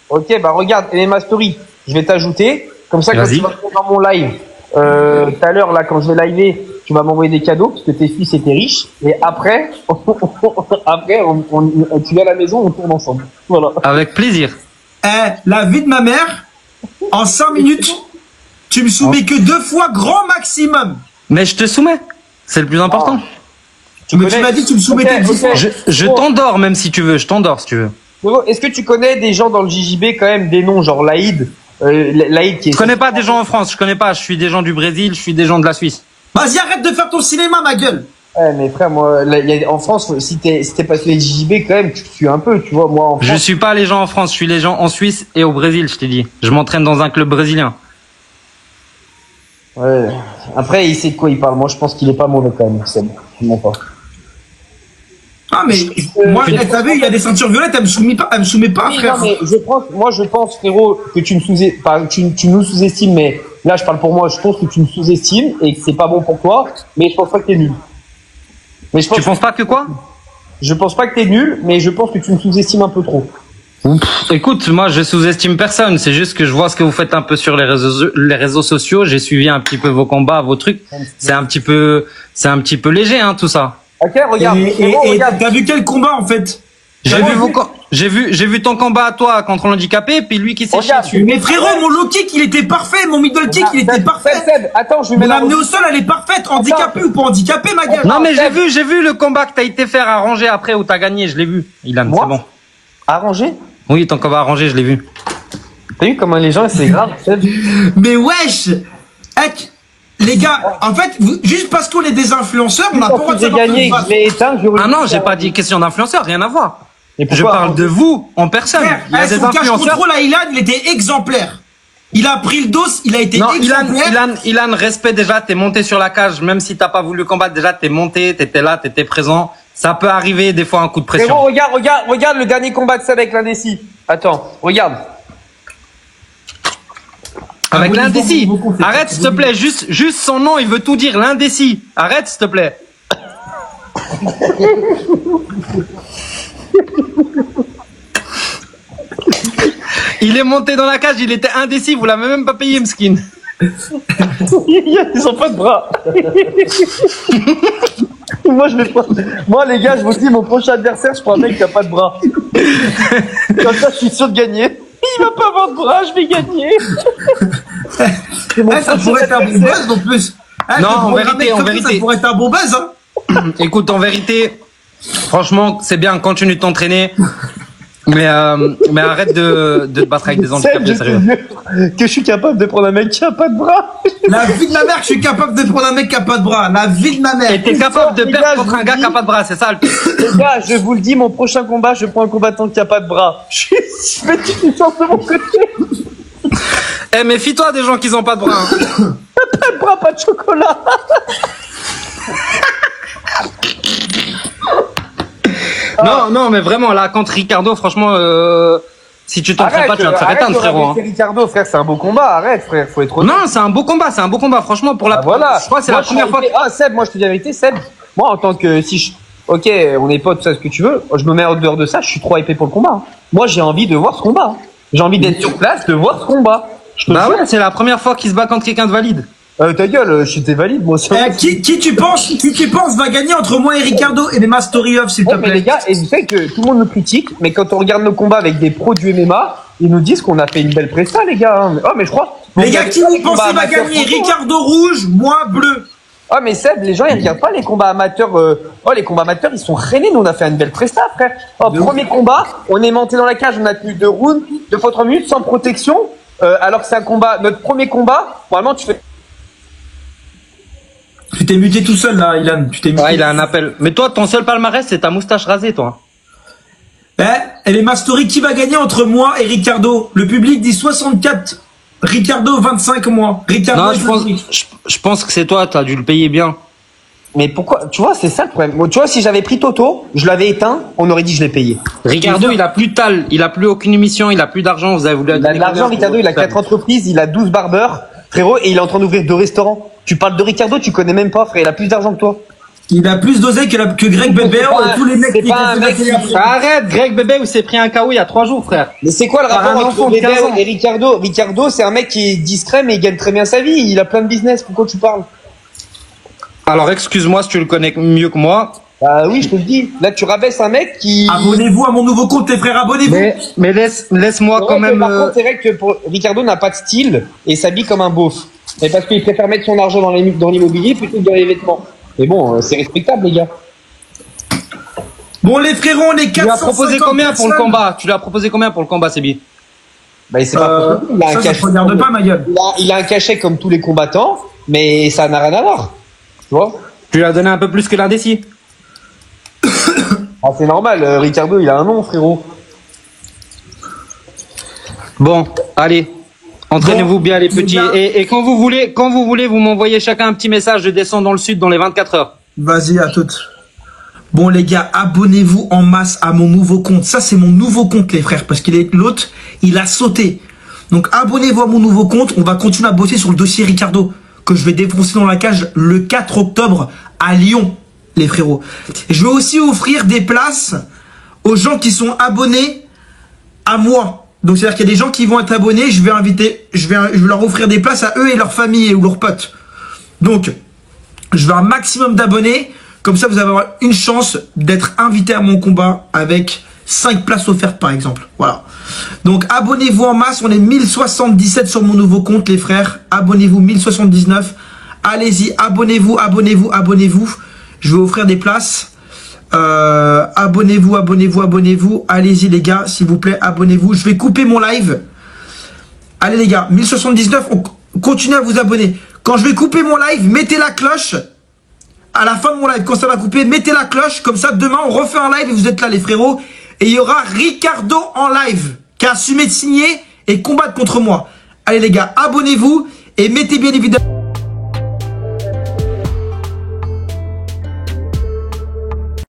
Ok, bah regarde, ma story, je vais t'ajouter. Comme ça, quand tu vas dans mon live, tout à l'heure, là, quand je vais liver, tu vas m'envoyer des cadeaux parce que tes fils étaient riches. Et après, tu viens à la maison, on tourne ensemble. Voilà. Avec plaisir. La vie de ma mère, en 5 minutes, tu me soumets que 2 fois grand maximum. Mais je te soumets. C'est le plus important. Tu m'as dit que tu me soumettais 10 fois. Je t'endors même si tu veux. Je t'endors si tu veux. Est-ce que tu connais des gens dans le JJB quand même, des noms genre Laïd qui est... Je connais pas des gens en France. Je connais pas. Je suis des gens du Brésil. Je suis des gens de la Suisse. Vas-y, arrête de faire ton cinéma, ma gueule. Ouais, mais frère, moi, en France, si t'es passé les JJB, quand même, tu suis un peu, tu vois, moi, en France. Je suis pas les gens en France, je suis les gens en Suisse et au Brésil, je t'ai dit. Je m'entraîne dans un club brésilien. Ouais. Après, il sait de quoi il parle. Moi, je pense qu'il est pas mauvais, quand même, Seb. Je mens pas. Ah, mais, moi, t'as vu, il y a des ceintures violettes, elle me soumet pas, Oui, frère. Non, mais je pense, frérot, que tu nous sous-estimes, mais là, je parle pour moi, je pense que tu me sous-estimes et que c'est pas bon pour toi, mais je pense pas que t'es nul. Mais Tu penses pas que quoi? Je pense pas que t'es nul, mais je pense que tu me sous-estimes un peu trop. Écoute, moi je sous-estime personne, c'est juste que je vois ce que vous faites un peu sur les réseaux sociaux, j'ai suivi un petit peu vos combats, vos trucs, c'est un petit peu léger hein tout ça. Ok, regarde. Et t'as vu quel combat en fait? J'ai vu ton combat à toi contre l'handicapé, puis lui qui s'est chié dessus. Mais frérot, mon low kick il était parfait, mon middle kick il était parfait. Seb, attends, je vais mettre l'amener au sol, elle est parfaite, handicapé ou pas handicapé, ma gueule. Non mais j'ai vu le combat que t'as été faire arranger après où t'as gagné, je l'ai vu. Ilan, c'est bon. Arranger? Oui, ton combat arrangé, je l'ai vu. T'as vu comment les gens, c'est grave, Seb? Mais wesh! Les gars, en fait, juste parce qu'on est des influenceurs, on n'a pas le droit de savoir gagné, Ah non, j'ai pas dit question d'influenceur, rien à voir. Je parle de vous en personne. Frère, Il y a des son cash influenceurs. contrôle à Ilan, il était exemplaire. Il a pris le dos, il a été exemplaire. Ilan, respect déjà, t'es monté sur la cage, même si t'as pas voulu combattre, déjà t'es monté, t'étais là, t'étais présent. Ça peut arriver des fois un coup de pression. Mais bon, regarde le dernier combat de Seb avec l'indécis. Attends, regarde. Avec l'indécis. Arrête s'il te plaît, juste son nom, il veut tout dire, l'indécis. Arrête s'il te plaît. Il est monté dans la cage, il était indécis, vous l'avez même pas payé, Mskin. Ils ont pas de bras. Moi, les gars, je vous dis, mon prochain adversaire, je prends un mec qui a pas de bras. Comme ça, je suis sûr de gagner. Il va pas avoir de bras, je vais gagner. Ça pourrait être un bon buzz en plus. Non, en vérité. Ça pourrait être un bon buzz, hein. Écoute, en vérité, franchement, c'est bien, continue de t'entraîner. Mais arrête de te battre avec des handicapés, sérieux. Que je suis capable de prendre un mec qui a pas de bras. La vie de ma mère, je suis capable de prendre un mec qui a pas de bras. La vie de ma mère. Et t'es capable de perdre contre un gars qui a pas de bras, c'est ça le pire. Les gars, je vous le dis, mon prochain combat, je prends un combattant qui a pas de bras. Je mets toutes les chances de mon côté. Eh, méfie-toi des gens qui ont pas de bras. Hein. Pas de bras, pas de chocolat. Non, mais vraiment, là, contre Ricardo, franchement, si tu t'entraînes pas, tu vas te faire éteindre, frérot. Hein. Ricardo, frère, c'est un beau combat, arrête, frère, faut être honnête. Non, c'est un beau combat, franchement, pour la voilà. Je crois que c'est la première fois. Ah, Seb, moi, je te dis la vérité, Seb, moi, en tant que, ok, on est potes, tout ça, ce que tu veux, je me mets en dehors de ça, je suis trop hypé pour le combat. Hein. Moi, j'ai envie de voir ce combat. Hein. J'ai envie d'être sur place, de voir ce combat. Bah ouais, c'est la première fois qu'il se bat contre quelqu'un de valide. Ta gueule, j'étais valide, moi aussi. Qui tu penses va gagner entre moi et Ricardo et les MMA Story Off, s'il te plaît? Mais les gars, et vous savez que tout le monde nous critique, mais quand on regarde nos combats avec des pros du MMA, ils nous disent qu'on a fait une belle presta, les gars. Hein. Oh, mais je crois. Les gars, qui vous pensez va gagner? Ricardo rouge, moi bleu. Oh, mais Seb, les gens, ils regardent pas les combats amateurs. Oh, les combats amateurs, ils sont freinés. Nous, on a fait une belle presta, frère. Oh, premier combat, on est monté dans la cage, on a tenu 2 rounds, 2 fois 3 minutes, sans protection. Alors que c'est un combat, notre premier combat, normalement, tu fais. Tu t'es muté tout seul là, Ilan. Tu t'es muté. Ouais, il a un appel. Mais toi, ton seul palmarès, c'est ta moustache rasée, toi. Et les Mastory, qui va gagner entre moi et Ricardo? Le public dit 64. Ricardo, 25 mois. Ricardo, non, je pense que c'est toi, t'as dû le payer bien. Mais pourquoi? Tu vois, c'est ça le problème. Bon, tu vois, si j'avais pris Toto, je l'avais éteint, on aurait dit je l'ai payé. Ricardo, il a plus de tal, il a plus aucune émission, il a plus d'argent, vous avez voulu. Il a de l'argent, Ricardo, il a 4 entreprises, il a 12 barbeurs, frérot, et il est en train d'ouvrir 2 restaurants. Tu parles de Ricardo, tu connais même pas, frère, il a plus d'argent que toi. Il a plus d'oseille que Greg Bébert et tous les mecs c'est qui pas un font mec la télé. Arrête, Greg Bébé, il s'est pris un KO il y a 3 jours, frère. Mais c'est quoi le Par rapport un entre enfant de 15 Bébert ans. et Ricardo? Ricardo, c'est un mec qui est discret, mais il gagne très bien sa vie. Il a plein de business. Pourquoi tu parles? Alors, excuse-moi si tu le connais mieux que moi. Bah oui, je te le dis. Là, tu rabaisses un mec qui... Abonnez-vous à mon nouveau compte, les frères, abonnez-vous. Mais laisse-moi quand même. Par contre, c'est vrai que Ricardo n'a pas de style et s'habille comme un beauf. Mais parce qu'il préfère mettre son argent dans l'immobilier plutôt que dans les vêtements. Mais bon, c'est respectable, les gars. Bon, les frérots, on est 450 Tu lui as proposé combien pour le personnes. combat? Tu lui as proposé combien pour le combat, Sébi? Bah, c'est pas possible. Il a un Ça cachet. te regarde pas, ma gueule. Il a un cachet comme tous les combattants, mais ça n'a rien à voir. Tu vois? Tu lui as donné un peu plus que l'indécis. Ah, c'est normal. Ricardo, il a un nom, frérot. Bon, allez. Entraînez-vous bien, les les petits. gars. Et quand vous voulez, vous m'envoyez chacun un petit message. Je descends dans le sud dans les 24 heures. Vas-y, à toutes. Bon, les gars, abonnez-vous en masse à mon nouveau compte. Ça, c'est mon nouveau compte, les frères, parce qu'il est l'autre, il a sauté. Donc, abonnez-vous à mon nouveau compte. On va continuer à bosser sur le dossier Ricardo, que je vais défoncer dans la cage le 4 octobre à Lyon, les frérots. Je vais aussi offrir des places aux gens qui sont abonnés à moi. Donc, c'est-à-dire qu'il y a des gens qui vont être abonnés, je vais leur offrir des places à eux et leurs familles ou leurs potes. Donc, je veux un maximum d'abonnés. Comme ça, vous avez une chance d'être invité à mon combat avec 5 places offertes, par exemple. Voilà. Donc, abonnez-vous en masse. On est 1077 sur mon nouveau compte, les frères. Abonnez-vous, 1079. Allez-y, abonnez-vous. Je vais offrir des places. Abonnez-vous. Allez-y, les gars, s'il vous plaît, abonnez-vous. Je vais couper mon live. Allez, les gars, 1079. On continue à vous abonner. Quand je vais couper mon live, mettez la cloche. À la fin de mon live, quand ça va couper, mettez la cloche. Comme ça, demain, on refait un live et vous êtes là, les frérots. Et il y aura Ricardo en live qui a assumé de signer et combattre contre moi. Allez, les gars, abonnez-vous et mettez bien évidemment...